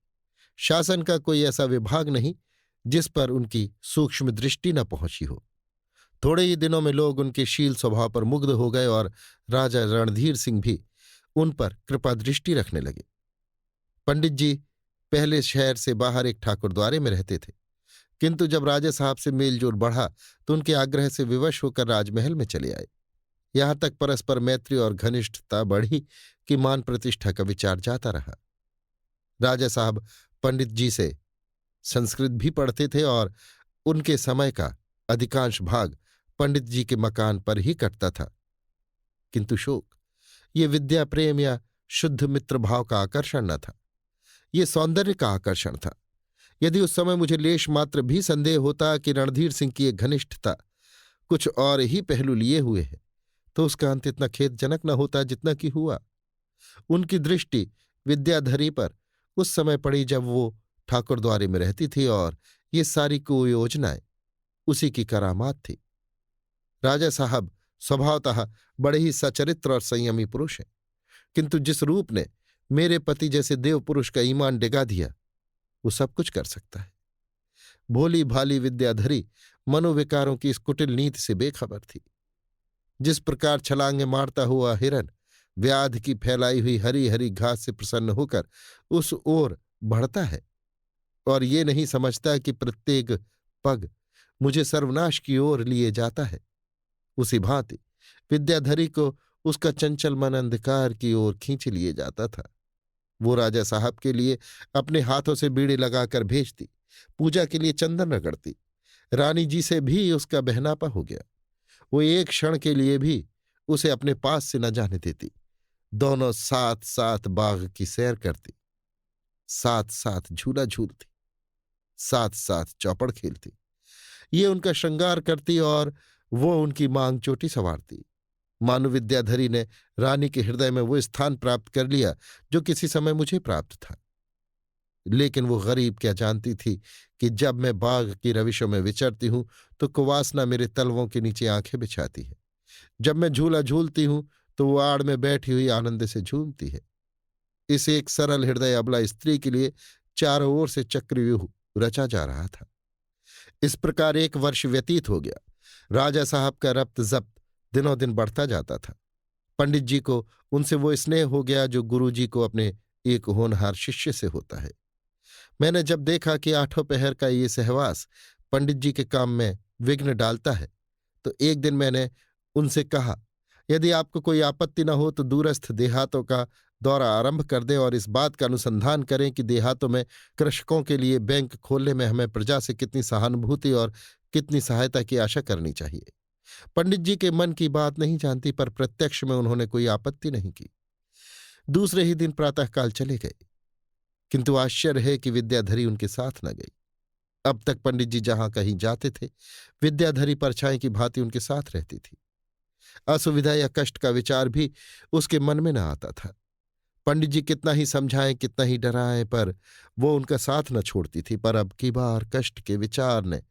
शासन का कोई ऐसा विभाग नहीं जिस पर उनकी सूक्ष्म दृष्टि न पहुंची हो। थोड़े ही दिनों में लोग उनके शील स्वभाव पर मुग्ध हो गए और राजा रणधीर सिंह भी उन पर कृपा दृष्टि रखने लगे। पंडित जी पहले शहर से बाहर एक ठाकुरद्वारे में रहते थे, किंतु जब राजा साहब से मेलजोल बढ़ा तो उनके आग्रह से विवश होकर राजमहल में चले आए। यहां तक परस्पर मैत्री और घनिष्ठता बढ़ी कि मान प्रतिष्ठा का विचार जाता रहा। राजा साहब पंडित जी से संस्कृत भी पढ़ते थे और उनके समय का अधिकांश भाग पंडित जी के मकान पर ही कटता था। किंतु शोक, ये विद्या प्रेम या शुद्ध मित्र भाव का आकर्षण न था, ये सौंदर्य का आकर्षण था। यदि उस समय मुझे लेश मात्र भी संदेह होता कि रणधीर सिंह की एक घनिष्ठता कुछ और ही पहलू लिए हुए है, तो उसका अंत इतना खेदजनक न होता जितना कि हुआ। उनकी दृष्टि विद्याधरी पर उस समय पड़ी जब वो ठाकुरद्वारे में रहती थी और ये सारी कुयोजनाएं उसी की करामात थी। राजा साहब स्वभावतः बड़े ही सचरित्र और संयमी पुरुष हैं, किंतु जिस रूप ने मेरे पति जैसे देव पुरुष का ईमान डिगा दिया, वो सब कुछ कर सकता है। भोली भाली विद्याधरी मनोविकारों की इस कुटिल नीति से बेखबर थी। जिस प्रकार छलांगे मारता हुआ हिरन व्याध की फैलाई हुई हरी हरी घास से प्रसन्न होकर उस ओर बढ़ता है और ये नहीं समझता कि प्रत्येक पग मुझे सर्वनाश की ओर लिए जाता है, उसी भांति विद्याधरी को उसका चंचल मन अंधकार की ओर खींच लिए जाता था। वो राजा साहब के लिए अपने हाथों से बीड़ी लगाकर भेजती, पूजा के लिए चंदन रगड़ती। रानी जी से भी उसका बहनापा हो गया। वो एक क्षण के लिए भी उसे अपने पास से न जाने देती। दोनों साथ साथ बाग की सैर करती, साथ साथ झूला झूलती, साथ साथ चौपड़ खेलती। ये उनका श्रृंगार करती और वो उनकी मांग चोटी संवारती। मानो विद्याधरी ने रानी के हृदय में वो स्थान प्राप्त कर लिया जो किसी समय मुझे प्राप्त था। लेकिन वो गरीब क्या जानती थी कि जब मैं बाग की रविशों में विचरती हूं तो कुवासना मेरे तलवों के नीचे आंखें बिछाती है। जब मैं झूला झूलती हूं तो वो आड़ में बैठी हुई आनंद से झूमती है। इस एक सरल हृदय अबला स्त्री के लिए चारों ओर से चक्रव्यूह रचा जा रहा था। इस प्रकार 1 वर्ष व्यतीत हो गया। राजा साहब का रप्त जब्त दिनों दिन बढ़ता जाता था। पंडित जी को उनसे वो स्नेह हो गया जो गुरु जी को अपने एक होनहार शिष्य से होता है। मैंने जब देखा कि 8 पहर का ये सहवास पंडित जी के काम में विघ्न डालता है तो एक दिन मैंने उनसे कहा, यदि आपको कोई आपत्ति न हो तो दूरस्थ देहातों का दौरा आरंभ कर दें और इस बात का अनुसंधान करें कि देहातों में कृषकों के लिए बैंक खोलने में हमें प्रजा से कितनी सहानुभूति और कितनी सहायता की आशा करनी चाहिए। पंडित जी के मन की बात नहीं जानती, पर प्रत्यक्ष में उन्होंने कोई आपत्ति नहीं की। दूसरे ही दिन प्रातःकाल चले गए, किंतु आश्चर्य है कि विद्याधरी उनके साथ न गई। अब तक पंडित जी जहां कहीं जाते थे विद्याधरी परछाई की भांति उनके साथ रहती थी। असुविधा या कष्ट का विचार भी उसके मन में न आता था। पंडित जी कितना ही समझाएं, कितना ही डराएं, पर वो उनका साथ न छोड़ती थी। पर अब की बार कष्ट के विचार ने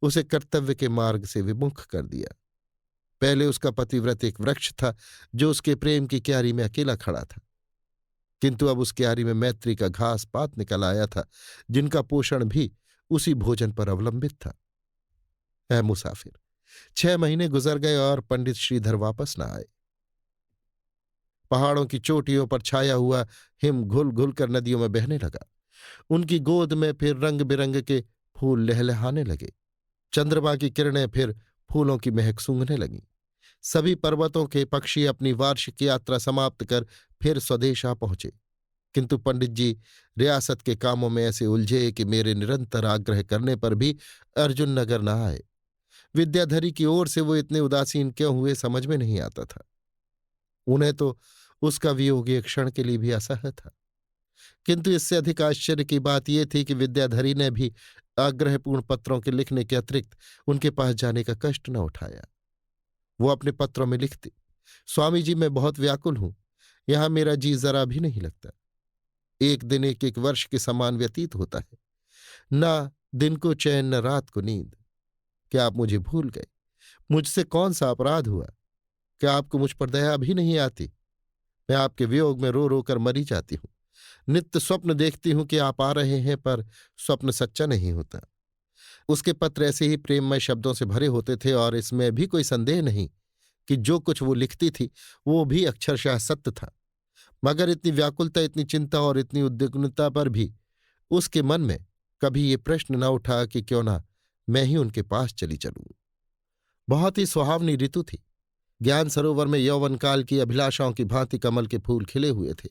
उसे कर्तव्य के मार्ग से विमुख कर दिया। पहले उसका पतिव्रत एक वृक्ष था जो उसके प्रेम की क्यारी में अकेला खड़ा था, किंतु अब उस क्यारी में मैत्री का घास पात निकल आया था, जिनका पोषण भी उसी भोजन पर अवलंबित था। ऐ मुसाफिर, 6 महीने गुजर गए और पंडित श्रीधर वापस न आए। पहाड़ों की चोटियों पर छाया हुआ हिम घुल घुल कर नदियों में बहने लगा। उनकी गोद में फिर रंग बिरंग के फूल लहलहाने लगे। चंद्रमा की किरणें फिर फूलों की महक सूंघने लगीं। सभी पर्वतों के पक्षी अपनी वार्षिक यात्रा समाप्त कर फिर स्वदेश आ पहुंचे, किंतु पंडित जी रियासत के कामों में ऐसे उलझे कि मेरे निरंतर आग्रह करने पर भी अर्जुन नगर न आए। विद्याधरी की ओर से वो इतने उदासीन क्यों हुए समझ में नहीं आता था। उन्हें तो उसका वियोग एक क्षण के लिए भी असह्य था, किंतु इससे अधिक आश्चर्य की बात यह थी कि विद्याधरी ने भी आग्रहपूर्ण पत्रों के लिखने के अतिरिक्त उनके पास जाने का कष्ट न उठाया। वो अपने पत्रों में लिखती, स्वामी जी मैं बहुत व्याकुल हूं, यहां मेरा जी जरा भी नहीं लगता। एक दिन एक वर्ष के समान व्यतीत होता है, न दिन को चैन न रात को नींद। क्या आप मुझे भूल गए? मुझसे कौन सा अपराध हुआ? क्या आपको मुझ पर दया भी नहीं आती? मैं आपके वियोग में रो रो कर मरी जाती हूं। नित्य स्वप्न देखती हूं कि आप आ रहे हैं, पर स्वप्न सच्चा नहीं होता। उसके पत्र ऐसे ही प्रेममय शब्दों से भरे होते थे और इसमें भी कोई संदेह नहीं कि जो कुछ वो लिखती थी वो भी अक्षरशः सत्य था। मगर इतनी व्याकुलता, इतनी चिंता और इतनी उद्विग्नता पर भी उसके मन में कभी ये प्रश्न न उठा कि क्यों ना मैं ही उनके पास चली चलूं। बहुत ही सुहावनी ऋतु थी। ज्ञान सरोवर में यौवनकाल की अभिलाषाओं की भांति कमल के फूल खिले हुए थे।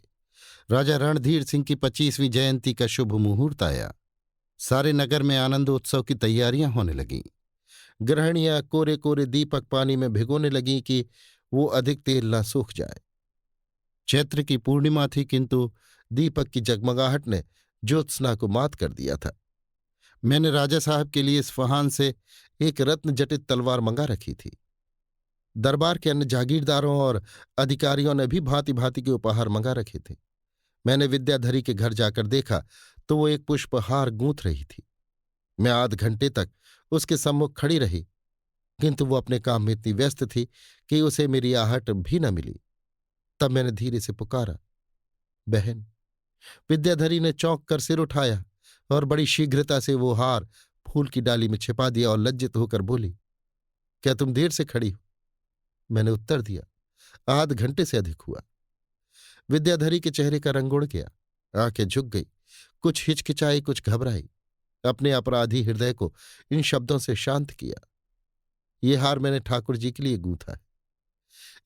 राजा रणधीर सिंह की 25वीं जयंती का शुभ मुहूर्त आया। सारे नगर में आनंदोत्सव की तैयारियां होने लगीं। गृहिणियां कोरे कोरे दीपक पानी में भिगोने लगीं कि वो अधिक तेल न सूख जाए। चैत्र की पूर्णिमा थी, किंतु दीपक की जगमगाहट ने ज्योत्सना को मात कर दिया था। मैंने राजा साहब के लिए इस्फहान से एक रत्न जटित तलवार मंगा रखी थी। दरबार के अन्य जागीरदारों और अधिकारियों ने भी भांति भांति के उपहार मंगा रखे थे। मैंने विद्याधरी के घर जाकर देखा तो वो एक पुष्पहार गूंथ रही थी। मैं आध घंटे तक उसके सम्मुख खड़ी रही, किंतु वो अपने काम में इतनी व्यस्त थी कि उसे मेरी आहट भी न मिली। तब मैंने धीरे से पुकारा, बहन। विद्याधरी ने चौंक कर सिर उठाया और बड़ी शीघ्रता से वो हार फूल की डाली में छिपा दिया और लज्जित होकर बोली, क्या तुम देर से खड़ी हो? मैंने उत्तर दिया, आध घंटे से अधिक हुआ। विद्याधरी के चेहरे का रंग उड़ गया, आंखें झुक गई, कुछ हिचकिचाई, कुछ घबराई। अपने अपराधी हृदय को इन शब्दों से शांत किया, ये हार मैंने ठाकुर जी के लिए गूंथा है।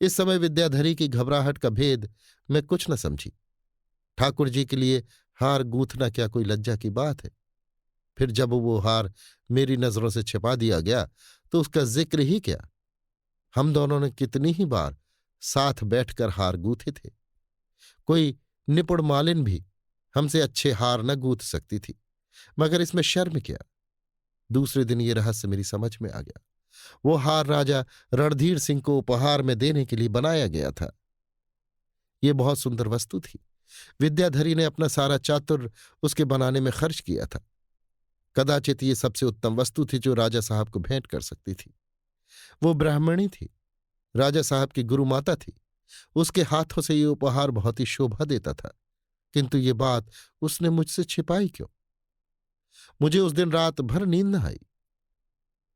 इस समय विद्याधरी की घबराहट का भेद मैं कुछ न समझी। ठाकुर जी के लिए हार गूंथना क्या कोई लज्जा की बात है? फिर जब वो हार मेरी नजरों से छिपा दिया गया तो उसका जिक्र ही क्या। हम दोनों ने कितनी ही बार साथ बैठकर हार गूंथे थे। कोई निपुण मालिन भी हमसे अच्छे हार न गूंथ सकती थी, मगर इसमें शर्म क्या। दूसरे दिन ये रहस्य मेरी समझ में आ गया। वो हार राजा रणधीर सिंह को उपहार में देने के लिए बनाया गया था। ये बहुत सुंदर वस्तु थी। विद्याधरी ने अपना सारा चातुर्य उसके बनाने में खर्च किया था। कदाचित ये सबसे उत्तम वस्तु थी जो राजा साहब को भेंट कर सकती थी। वो ब्राह्मणी थी, राजा साहब की गुरु माता थी। उसके हाथों से ये उपहार बहुत ही शोभा देता था, किंतु ये बात उसने मुझसे छिपाई क्यों? मुझे उस दिन रात भर नींद न आई।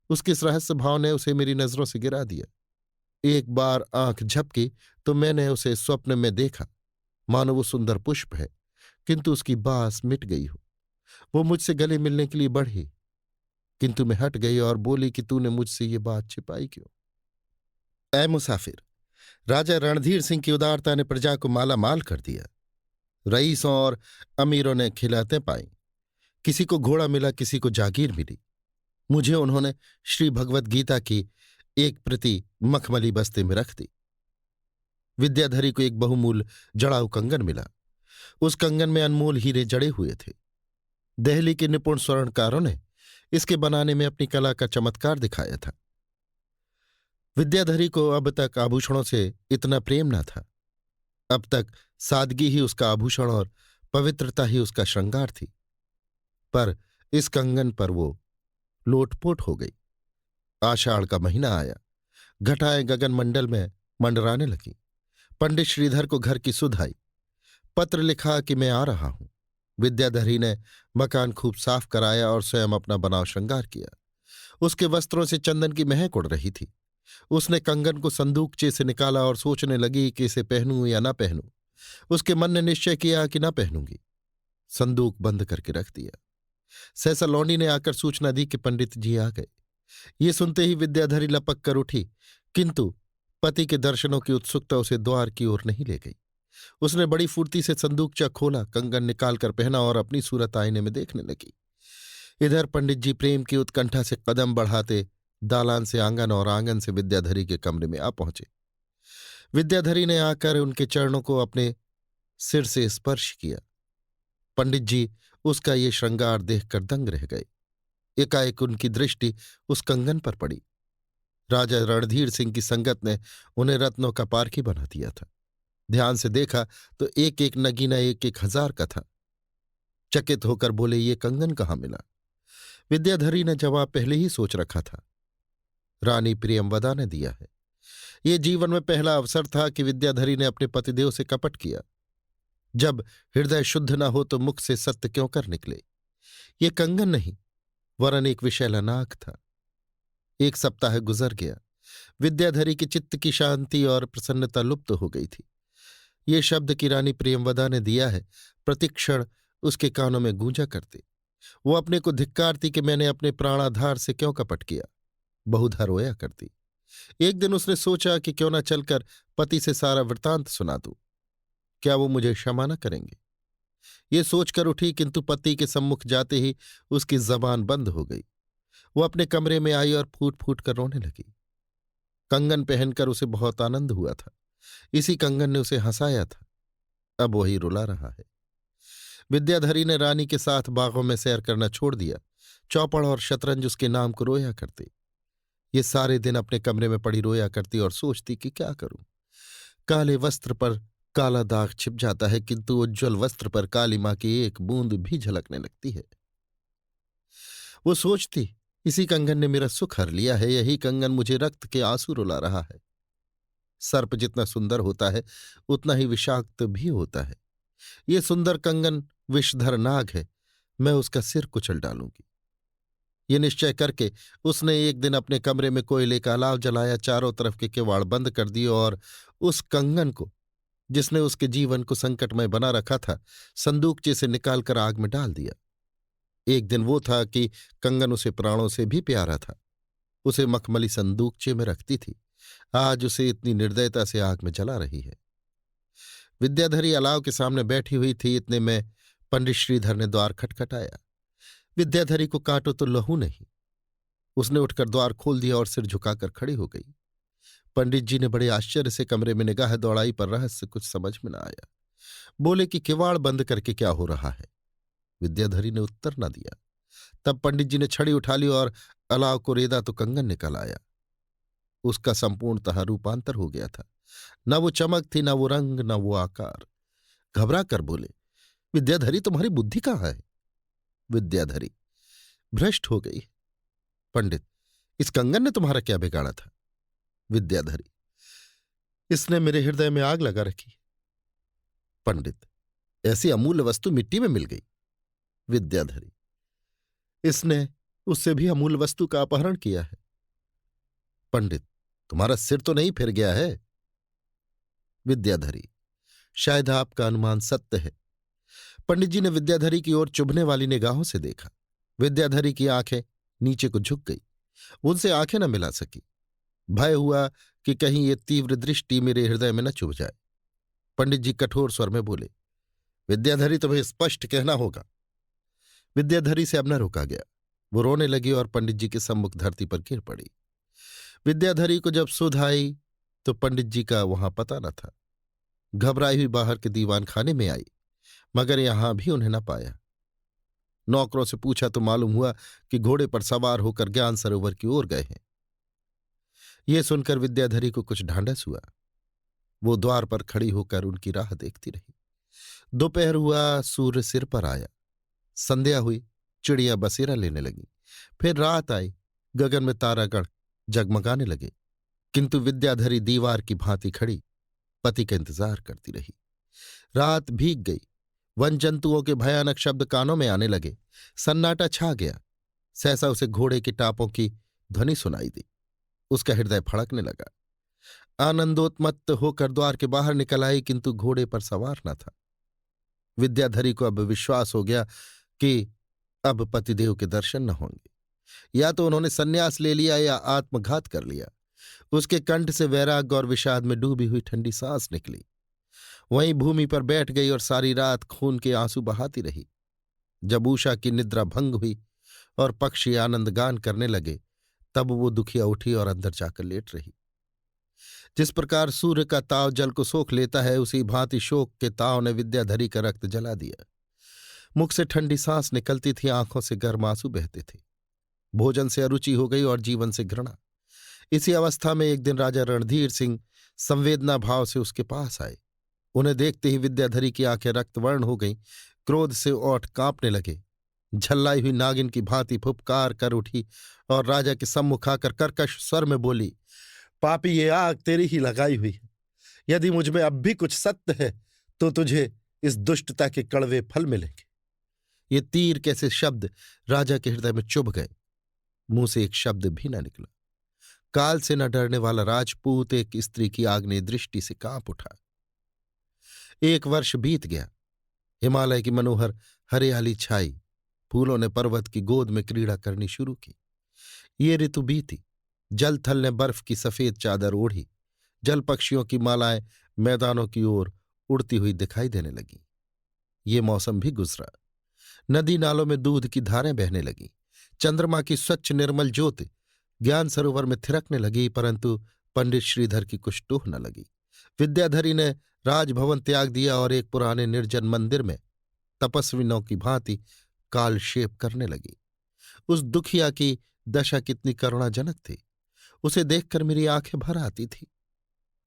उसके इस रहस्य भाव ने उसे मेरी नजरों से गिरा दिया। एक बार आंख झपकी तो मैंने उसे स्वप्न में देखा, मानो वो सुंदर पुष्प है, किंतु उसकी बास मिट गई हो। वो मुझसे गले मिलने के लिए बढ़ी, किंतु मैं हट गई और बोली कि तूने मुझसे ये बात छिपाई क्यों? ऐ मुसाफिर, राजा रणधीर सिंह की उदारता ने प्रजा को माला माल कर दिया। रईसों और अमीरों ने खिलातें पाईं। किसी को घोड़ा मिला, किसी को जागीर मिली। मुझे उन्होंने श्री भगवत गीता की एक प्रति मखमली बस्ते में रख दी। विद्याधरी को एक बहुमूल्य जड़ाऊ कंगन मिला। उस कंगन में अनमोल हीरे जड़े हुए थे। दिल्ली के निपुण स्वर्णकारों ने इसके बनाने में अपनी कला का चमत्कार दिखाया था। विद्याधरी को अब तक आभूषणों से इतना प्रेम न था। अब तक सादगी ही उसका आभूषण और पवित्रता ही उसका श्रृंगार थी। पर इस कंगन पर वो लोटपोट हो गई। आषाढ़ का महीना आया। घटाएं गगन मंडल में मंडराने लगी। पंडित श्रीधर को घर की सुध आई। पत्र लिखा कि मैं आ रहा हूं। विद्याधरी ने मकान खूब साफ कराया और स्वयं अपना बनाव श्रृंगार किया। उसके वस्त्रों से चंदन की महक उड़ रही थी। उसने कंगन को संदूकचे से निकाला और सोचने लगी कि इसे पहनूं या न पहनूं। उसके मन ने निश्चय किया कि न पहनूंगी। संदूक बंद करके रख दिया। सहसा लौंडी ने आकर सूचना दी कि पंडित जी आ गए। ये सुनते ही विद्याधरी लपक कर उठी, किंतु पति के दर्शनों की उत्सुकता उसे द्वार की ओर नहीं ले गई। उसने बड़ी फुर्ती से संदूकचा खोला, कंगन निकालकर पहना और अपनी सूरत आईने में देखने लगी। इधर पंडित जी प्रेम की उत्कंठा से कदम बढ़ाते दालान से आंगन और आंगन से विद्याधरी के कमरे में आ पहुंचे। विद्याधरी ने आकर उनके चरणों को अपने सिर से स्पर्श किया। पंडित जी उसका ये श्रृंगार देखकर दंग रह गए। एकाएक उनकी दृष्टि उस कंगन पर पड़ी। राजा रणधीर सिंह की संगत ने उन्हें रत्नों का पारखी बना दिया था। ध्यान से देखा तो एक एक नगीना 1,000 का था। चकित होकर बोले, ये कंगन कहाँ मिला? विद्याधरी ने जवाब पहले ही सोच रखा था, रानी प्रियंवदा ने दिया है। ये जीवन में पहला अवसर था कि विद्याधरी ने अपने पतिदेव से कपट किया। जब हृदय शुद्ध न हो तो मुख से सत्य क्यों कर निकले? ये कंगन नहीं, वरन एक विशैला नाग था। 1 सप्ताह गुजर गया। विद्याधरी के चित्त की शांति और प्रसन्नता लुप्त हो गई थी। ये शब्द कि रानी प्रियंवदा ने दिया है, प्रतिक्षण उसके कानों में गूंजा करते। वो अपने को धिक्कारती कि मैंने अपने प्राणाधार से क्यों कपट किया। बहुधा रोया करती। एक दिन उसने सोचा कि क्यों न चलकर पति से सारा वृतांत सुना दूं। क्या वो मुझे क्षमा न करेंगे? ये सोचकर उठी, किंतु पति के सम्मुख जाते ही उसकी जबान बंद हो गई। वो अपने कमरे में आई और फूट फूट कर रोने लगी। कंगन पहनकर उसे बहुत आनंद हुआ था। इसी कंगन ने उसे हंसाया था। अब वही रुला रहा है। विद्याधरी ने रानी के साथ बागों में सैर करना छोड़ दिया। चौपड़ और शतरंज उसके नाम को रोया करते। ये सारे दिन अपने कमरे में पड़ी रोया करती और सोचती कि क्या करूं। काले वस्त्र पर काला दाग छिप जाता है, किंतु उज्ज्वल वस्त्र पर काली मां की एक बूंद भी झलकने लगती है। वो सोचती, इसी कंगन ने मेरा सुख हर लिया है। यही कंगन मुझे रक्त के आंसू रुला रहा है। सर्प जितना सुंदर होता है उतना ही विषाक्त भी होता है। ये सुंदर कंगन विषधर नाग है। मैं उसका सिर कुचल डालूंगी। ये निश्चय करके उसने एक दिन अपने कमरे में कोयले का अलाव जलाया, चारों तरफ के किवाड़ बंद कर दिए और उस कंगन को, जिसने उसके जीवन को संकटमय बना रखा था, संदूकचे से निकालकर आग में डाल दिया। एक दिन वो था कि कंगन उसे प्राणों से भी प्यारा था। उसे मखमली संदूकचे में रखती थी। आज उसे इतनी निर्दयता से आग में जला रही है। विद्याधरी अलाव के सामने बैठी हुई थी। इतने में पंडित श्रीधर ने द्वार खटखटाया। विद्याधरी को काटो तो लहू नहीं। उसने उठकर द्वार खोल दिया और सिर झुकाकर खड़ी हो गई। पंडित जी ने बड़े आश्चर्य से कमरे में निगाह दौड़ाई, पर रहस्य कुछ समझ में न आया। बोले कि किवाड़ बंद करके क्या हो रहा है। विद्याधरी ने उत्तर न दिया। तब पंडित जी ने छड़ी उठा ली और अलाव को रेदा तो कंगन निकल आया। उसका संपूर्णतः रूपांतर हो गया था। न वो चमक थी, न वो रंग, न वो आकार। घबरा कर बोले, विद्याधरी तुम्हारी बुद्धि कहाँ है? विद्याधरी, भ्रष्ट हो गई। पंडित, इस कंगन ने तुम्हारा क्या बिगाड़ा था? विद्याधरी, इसने मेरे हृदय में आग लगा रखी। पंडित, ऐसी अमूल्य वस्तु मिट्टी में मिल गई। विद्याधरी, इसने उससे भी अमूल्य वस्तु का अपहरण किया है। पंडित, तुम्हारा सिर तो नहीं फिर गया है? विद्याधरी, शायद आपका अनुमान सत्य है। पंडित जी ने विद्याधरी की ओर चुभने वाली निगाहों से देखा। विद्याधरी की आंखें नीचे को झुक गई। उनसे आंखें न मिला सकी। भय हुआ कि कहीं ये तीव्र दृष्टि मेरे हृदय में न चुभ जाए। पंडित जी कठोर स्वर में बोले, विद्याधरी, तुम्हें स्पष्ट कहना होगा। विद्याधरी से अब न रोका गया। वो रोने लगी और पंडित जी के सम्मुख धरती पर गिर पड़ी। विद्याधरी को जब सुध आई तो पंडित जी का वहां पता न था। घबराई हुई बाहर के दीवान खाने में आई, मगर यहां भी उन्हें न पाया। नौकरों से पूछा तो मालूम हुआ कि घोड़े पर सवार होकर ज्ञान सरोवर की ओर गए हैं। ये सुनकर विद्याधरी को कुछ ढांढस हुआ। वो द्वार पर खड़ी होकर उनकी राह देखती रही। दोपहर हुआ, सूर्य सिर पर आया। संध्या हुई, चिड़िया बसेरा लेने लगी। फिर रात आई, गगन में तारागण जगमगाने लगे। किंतु विद्याधरी दीवार की भांति खड़ी पति का इंतजार करती रही। रात भीग गई। वन जंतुओं के भयानक शब्द कानों में आने लगे। सन्नाटा छा गया। सहसा उसे घोड़े की टापों की ध्वनि सुनाई दी। उसका हृदय फड़कने लगा। आनंदोत्मत्त होकर द्वार के बाहर निकल आई, किंतु घोड़े पर सवार न था। विद्याधरी को अब विश्वास हो गया कि अब पतिदेव के दर्शन न होंगे। या तो उन्होंने संन्यास ले लिया या आत्मघात कर लिया। उसके कंठ से वैराग्य और विषाद में डूबी हुई ठंडी सांस निकली। वहीं भूमि पर बैठ गई और सारी रात खून के आंसू बहाती रही। जब उषा की निद्रा भंग हुई और पक्षी आनंद गान करने लगे, तब वो दुखिया उठी और अंदर जाकर लेट रही। जिस प्रकार सूर्य का ताव जल को सोख लेता है, उसी भांति शोक के ताव ने विद्याधरी का रक्त जला दिया। मुख से ठंडी सांस निकलती थी, आंखों से गर्म आंसू बहते थे। भोजन से अरुचि हो गई और जीवन से घृणा। इसी अवस्था में एक दिन राजा रणधीर सिंह संवेदना भाव से उसके पास आए। उन्हें देखते ही विद्याधरी की आंखें रक्तवर्ण हो गईं। क्रोध से ओठ कांपने लगे। झल्लाई हुई नागिन की भांति फुफकार कर उठी और राजा के सम्मुख आकर कर्कश स्वर में बोली, पापी, ये आग तेरी ही लगाई हुई है। यदि मुझ में अब भी कुछ सत्य है तो तुझे इस दुष्टता के कड़वे फल मिलेंगे। ये तीर कैसे शब्द राजा के हृदय में चुभ गए। मुंह से एक शब्द भी न निकला। काल से न डरने वाला राजपूत एक स्त्री की आग्नेय दृष्टि से कांप उठा। 1 वर्ष बीत गया। हिमालय की मनोहर हरियाली छाई। फूलों ने पर्वत की गोद में क्रीड़ा करनी शुरू की। ये ऋतु बीती। जल थल ने बर्फ की सफेद चादर ओढ़ी। जल पक्षियों की मालाएं मैदानों की ओर उड़ती हुई दिखाई देने लगी। ये मौसम भी गुजरा। नदी नालों में दूध की धारें बहने लगीं। चंद्रमा की स्वच्छ निर्मल ज्योति ज्ञान सरोवर में थिरकने लगी, परंतु पंडित श्रीधर की कुछ टूह न लगी। विद्याधरी ने राजभवन त्याग दिया और एक पुराने निर्जन मंदिर में तपस्विनों की भांति कालक्षेप करने लगी। उस दुखिया की दशा कितनी करुणाजनक थी। उसे देखकर मेरी आंखें भर आती थी।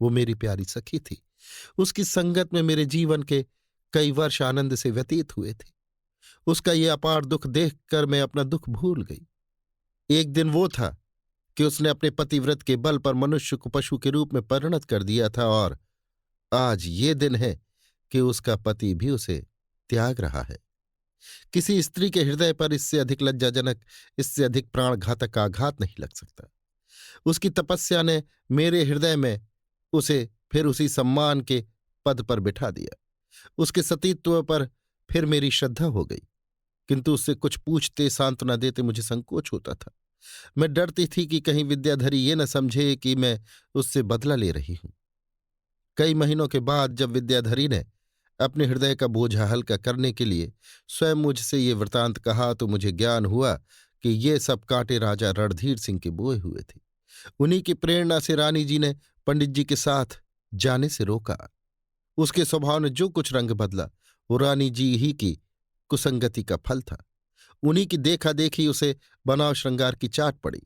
वो मेरी प्यारी सखी थी। उसकी संगत में मेरे जीवन के कई वर्ष आनंद से व्यतीत हुए थे। उसका ये अपार दुख देखकर मैं अपना दुख भूल गई। एक दिन वो था कि उसने अपने पतिव्रत के बल पर मनुष्य को पशु के रूप में परिणत कर दिया था, और आज ये दिन है कि उसका पति भी उसे त्याग रहा है। किसी स्त्री के हृदय पर इससे अधिक लज्जाजनक, इससे अधिक प्राणघातक आघात नहीं लग सकता। उसकी तपस्या ने मेरे हृदय में उसे फिर उसी सम्मान के पद पर बिठा दिया। उसके सतीत्व पर फिर मेरी श्रद्धा हो गई। किंतु उससे कुछ पूछते, सांत्वना देते मुझे संकोच होता था। मैं डरती थी कि कहीं विद्याधरी ये न समझे कि मैं उससे बदला ले रही हूं। कई महीनों के बाद जब विद्याधरी ने अपने हृदय का बोझा हल्का करने के लिए स्वयं मुझसे ये वृतांत कहा, तो मुझे ज्ञान हुआ कि ये सब कांटे राजा रणधीर सिंह के बोए हुए थे। उन्हीं की प्रेरणा से रानी जी ने पंडित जी के साथ जाने से रोका। उसके स्वभाव ने जो कुछ रंग बदला वो रानी जी ही की कुसंगति का फल था। उन्हीं की देखा देखी उसे बनाव श्रृंगार की चाट पड़ी।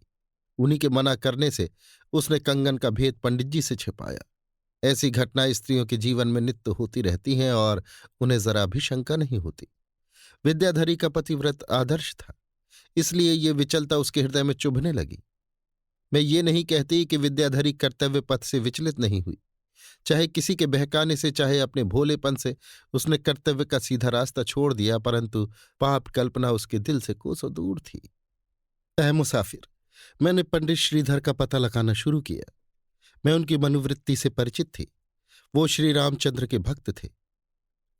उन्हीं के मना करने से उसने कंगन का भेद पंडित जी से छिपाया। ऐसी घटनाएं स्त्रियों के जीवन में नित्य होती रहती हैं और उन्हें जरा भी शंका नहीं होती। विद्याधरी का पतिव्रत आदर्श था, इसलिए ये विचलता उसके हृदय में चुभने लगी। मैं ये नहीं कहती कि विद्याधरी कर्तव्य पथ से विचलित नहीं हुई। चाहे किसी के बहकाने से, चाहे अपने भोलेपन से उसने कर्तव्य का सीधा रास्ता छोड़ दिया, परंतु पाप कल्पना उसके दिल से कोसों दूर थी। ऐ मुसाफिर, मैंने पंडित श्रीधर का पता लगाना शुरू किया। मैं उनकी मनोवृत्ति से परिचित थी। वो श्री रामचंद्र के भक्त थे।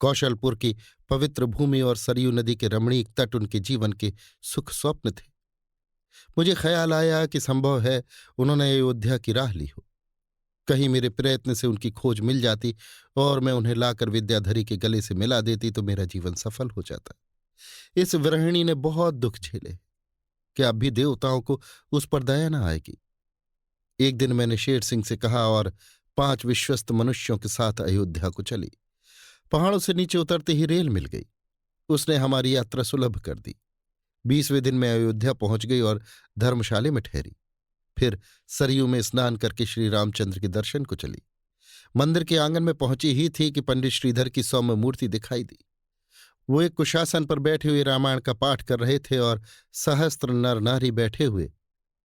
कौशलपुर की पवित्र भूमि और सरयू नदी के रमणीक तट उनके जीवन के सुख स्वप्न थे। मुझे ख्याल आया कि संभव है उन्होंने अयोध्या की राह ली हो। कहीं मेरे प्रयत्न से उनकी खोज मिल जाती और मैं उन्हें लाकर विद्याधरी के गले से मिला देती तो मेरा जीवन सफल हो जाता। इस विरहिणी ने बहुत दुख झेले। क्या अब भी देवताओं को उस पर दया न आएगी? एक दिन मैंने शेर सिंह से कहा और 5 विश्वस्त मनुष्यों के साथ अयोध्या को चली। पहाड़ों से नीचे उतरते ही रेल मिल गई। उसने हमारी यात्रा सुलभ कर दी। 20वें दिन मैं अयोध्या पहुंच गई और धर्मशाले में ठहरी। फिर सरयू में स्नान करके श्री रामचंद्र के दर्शन को चली। मंदिर के आंगन में पहुंची ही थी कि पंडित श्रीधर की सौम्य मूर्ति दिखाई दी। वो एक कुशासन पर बैठे हुए रामायण का पाठ कर रहे थे और सहस्त्र नर नारी बैठे हुए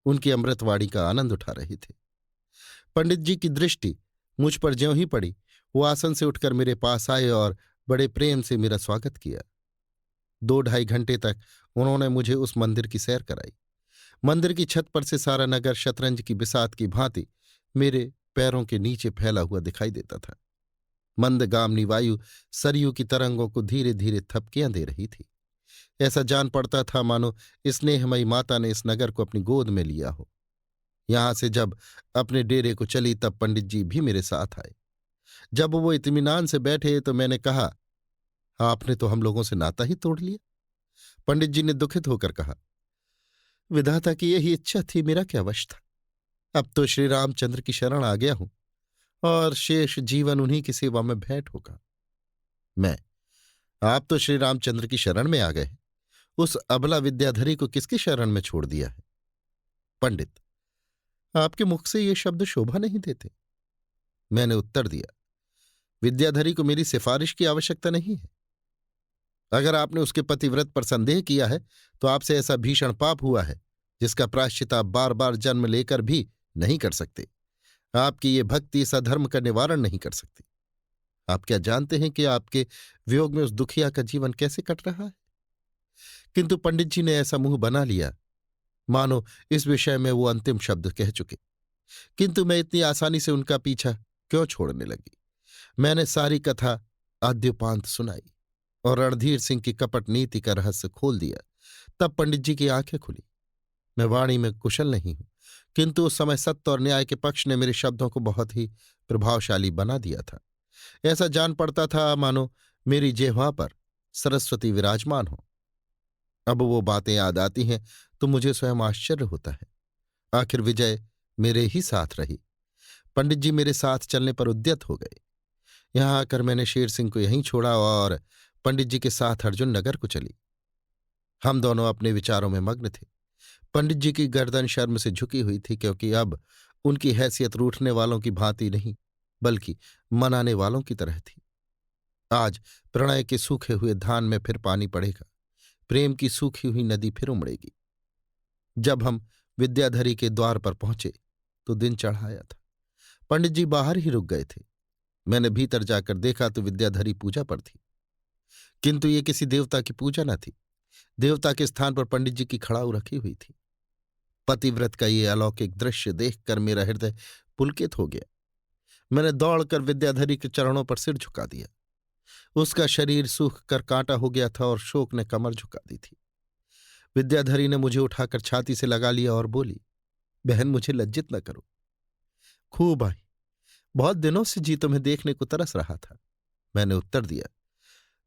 उनकी अमृतवाणी का आनंद उठा रहे थे। पंडित जी की दृष्टि मुझ पर ज्यों ही पड़ी, वो आसन से उठकर मेरे पास आए और बड़े प्रेम से मेरा स्वागत किया। 2-2.5 घंटे तक उन्होंने मुझे उस मंदिर की सैर कराई। मंदिर की छत पर से सारा नगर शतरंज की बिसात की भांति मेरे पैरों के नीचे फैला हुआ दिखाई देता था। मंदगामिनी वायु सरयू की तरंगों को धीरे धीरे थपकियां दे रही थी। ऐसा जान पड़ता था मानो स्नेहमयी माता ने इस नगर को अपनी गोद में लिया हो। यहां से जब अपने डेरे को चली तब पंडित जी भी मेरे साथ आए। जब वो इत्मीनान से बैठे तो मैंने कहा, आपने तो हम लोगों से नाता ही तोड़ लिया। पंडित जी ने दुखित होकर कहा, विधाता की यही इच्छा थी, मेरा क्या वश था। अब तो श्री रामचंद्र की शरण आ गया हूं और शेष जीवन उन्हीं की सेवा में भेंट होगा। मैं, आप तो श्री रामचंद्र की शरण में आ गए, उस अबला विद्याधरी को किसकी शरण में छोड़ दिया है? पंडित, आपके मुख से ये शब्द शोभा नहीं देते। मैंने उत्तर दिया, विद्याधरी को मेरी सिफारिश की आवश्यकता नहीं है। अगर आपने उसके पतिव्रत पर संदेह किया है तो आपसे ऐसा भीषण पाप हुआ है जिसका प्रायश्चित आप बार बार जन्म लेकर भी नहीं कर सकते। आपकी ये भक्ति इस अधर्म का निवारण नहीं कर सकती। आप क्या जानते हैं कि आपके वियोग में उस दुखिया का जीवन कैसे कट रहा है? किंतु पंडित जी ने ऐसा मुंह बना लिया मानो इस विषय में वो अंतिम शब्द कह चुके। किंतु मैं इतनी आसानी से उनका पीछा क्यों छोड़ने लगी? मैंने सारी कथा आद्योपांत सुनाई और रणधीर सिंह की कपट नीति का रहस्य खोल दिया। तब पंडित जी की आंखें खुली। मैं वाणी में कुशल नहीं हूं, किंतु उस समय सत्य और न्याय के पक्ष ने मेरे शब्दों को बहुत ही प्रभावशाली बना दिया था। ऐसा जान पड़ता था मानो मेरी जिह्वा पर सरस्वती विराजमान हो। अब वो बातें याद आती हैं तो मुझे स्वयं आश्चर्य होता है। आखिर विजय मेरे ही साथ रही। पंडित जी मेरे साथ चलने पर उद्यत हो गए। यहां आकर मैंने शेर सिंह को यहीं छोड़ा और पंडित जी के साथ अर्जुन नगर को चली। हम दोनों अपने विचारों में मग्न थे। पंडित जी की गर्दन शर्म से झुकी हुई थी, क्योंकि अब उनकी हैसियत रूठने वालों की भांति नहीं बल्कि मनाने वालों की तरह थी। आज प्रणय के सूखे हुए धान में फिर पानी पड़ेगा, प्रेम की सूखी हुई नदी फिर उमड़ेगी। जब हम विद्याधरी के द्वार पर पहुंचे तो दिन चढ़ाया था। पंडित जी बाहर ही रुक गए थे। मैंने भीतर जाकर देखा तो विद्याधरी पूजा पर थी, किंतु ये किसी देवता की पूजा न थी। देवता के स्थान पर पंडित जी की खड़ाऊ रखी हुई थी। पतिव्रत का ये अलौकिक दृश्य देखकर मेरा हृदय पुलकित हो गया। मैंने दौड़कर विद्याधरी के चरणों पर सिर झुका दिया। उसका शरीर सूख कर कांटा हो गया था और शोक ने कमर झुका दी थी। विद्याधरी ने मुझे उठाकर छाती से लगा लिया और बोली, बहन मुझे लज्जित न करो। खूब आई, बहुत दिनों से जी तुम्हें देखने को तरस रहा था। मैंने उत्तर दिया,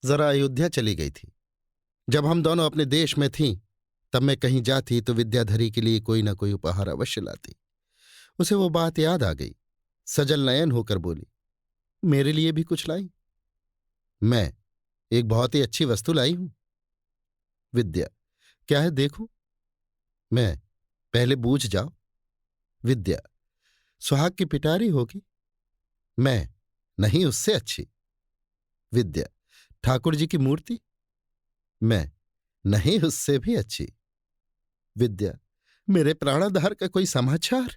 जरा अयोध्या चली गई थी। जब हम दोनों अपने देश में थीं तब मैं कहीं जाती तो विद्याधरी के लिए कोई न कोई उपहार अवश्य लाती। उसे वो बात याद आ गई। सजल नयन होकर बोली, मेरे लिए भी कुछ लाई? मैं, एक बहुत ही अच्छी वस्तु लाई हूं। विद्या, क्या है देखूं? मैं, पहले बूझ जाओ। विद्या, सुहाग की पिटारी होगी। मैं, नहीं, उससे अच्छी। विद्या, ठाकुर जी की मूर्ति। मैं, नहीं, उससे भी अच्छी। विद्या, मेरे प्राणाधार का कोई समाचार।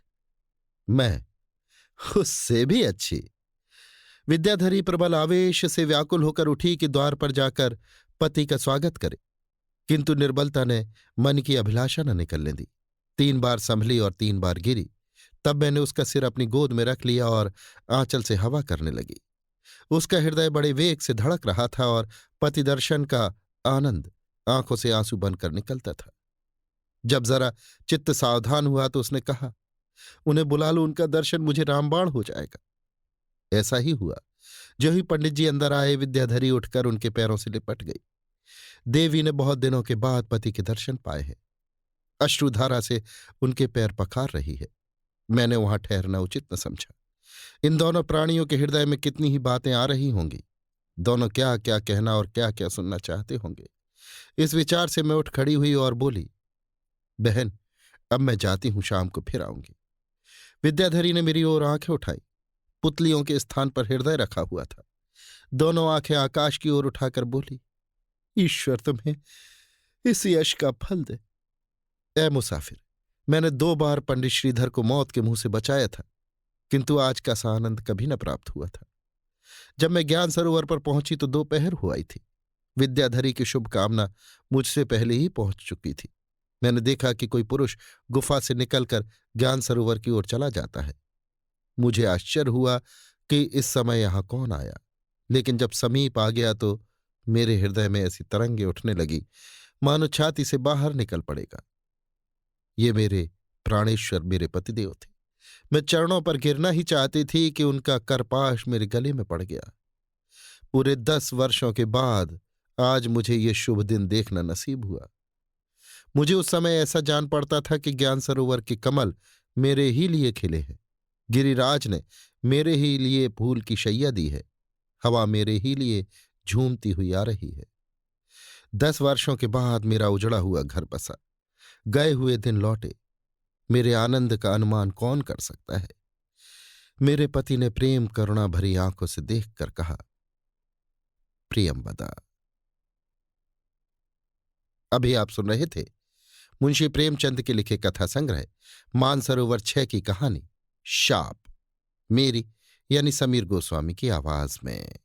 मैं, उससे भी अच्छी। विद्याधरी प्रबल आवेश से व्याकुल होकर उठी कि द्वार पर जाकर पति का स्वागत करे, किंतु निर्बलता ने मन की अभिलाषा न निकलने दी। 3 बार संभली और 3 बार गिरी। तब मैंने उसका सिर अपनी गोद में रख लिया और आंचल से हवा करने लगी। उसका हृदय बड़े वेग से धड़क रहा था और पति दर्शन का आनंद आंखों से आंसू बनकर निकलता था। जब जरा चित्त सावधान हुआ तो उसने कहा, उन्हें बुला लो, उनका दर्शन मुझे रामबाण हो जाएगा। ऐसा ही हुआ। जो ही पंडित जी अंदर आए, विद्याधरी उठकर उनके पैरों से लिपट गई। देवी ने बहुत दिनों के बाद पति के दर्शन पाए हैं। अश्रुधारा से उनके पैर पखार रही है। मैंने वहां ठहरना उचित न समझा। इन दोनों प्राणियों के हृदय में कितनी ही बातें आ रही होंगी। दोनों क्या क्या कहना और क्या क्या सुनना चाहते होंगे। इस विचार से मैं उठ खड़ी हुई और बोली, बहन, अब मैं जाती हूं, शाम को फिर आऊंगी। विद्याधरी ने मेरी ओर आंखें उठाई। पुतलियों के स्थान पर हृदय रखा हुआ था। दोनों आंखें आकाश की ओर उठाकर बोली, ईश्वर तुम्हें इस यश का फल दे। ए मुसाफिर, मैंने 2 बार पंडित श्रीधर को मौत के मुंह से बचाया था, किंतु आज का सा आनंद कभी न प्राप्त हुआ था। जब मैं ज्ञान सरोवर पर पहुंची तो दोपहर हो आई थी। विद्याधरी की शुभकामना मुझसे पहले ही पहुंच चुकी थी। मैंने देखा कि कोई पुरुष गुफा से निकलकर ज्ञान सरोवर की ओर चला जाता है। मुझे आश्चर्य हुआ कि इस समय यहां कौन आया, लेकिन जब समीप आ गया तो मेरे हृदय में ऐसी तरंगे उठने लगी मानो छाती से बाहर निकल पड़ेगा। ये मेरे प्राणेश्वर, मेरे पतिदेव थे। मैं चरणों पर गिरना ही चाहती थी कि उनका करपाश मेरे गले में पड़ गया। पूरे 10 वर्षों के बाद आज मुझे ये शुभ दिन देखना नसीब हुआ। मुझे उस समय ऐसा जान पड़ता था कि ज्ञान सरोवर के कमल मेरे ही लिए खिले हैं। गिरिराज ने मेरे ही लिए फूल की शैया दी है। हवा मेरे ही लिए झूमती हुई आ रही है। 10 वर्षों के बाद मेरा उजड़ा हुआ घर बसा। गए हुए दिन लौटे। मेरे आनंद का अनुमान कौन कर सकता है। मेरे पति ने प्रेम करुणा भरी आंखों से देखकर कहा, प्रियंवदा। अभी आप सुन रहे थे मुंशी प्रेमचंद के लिखे कथा संग्रह मानसरोवर 6 की कहानी शाप, मेरी यानी समीर गोस्वामी की आवाज में।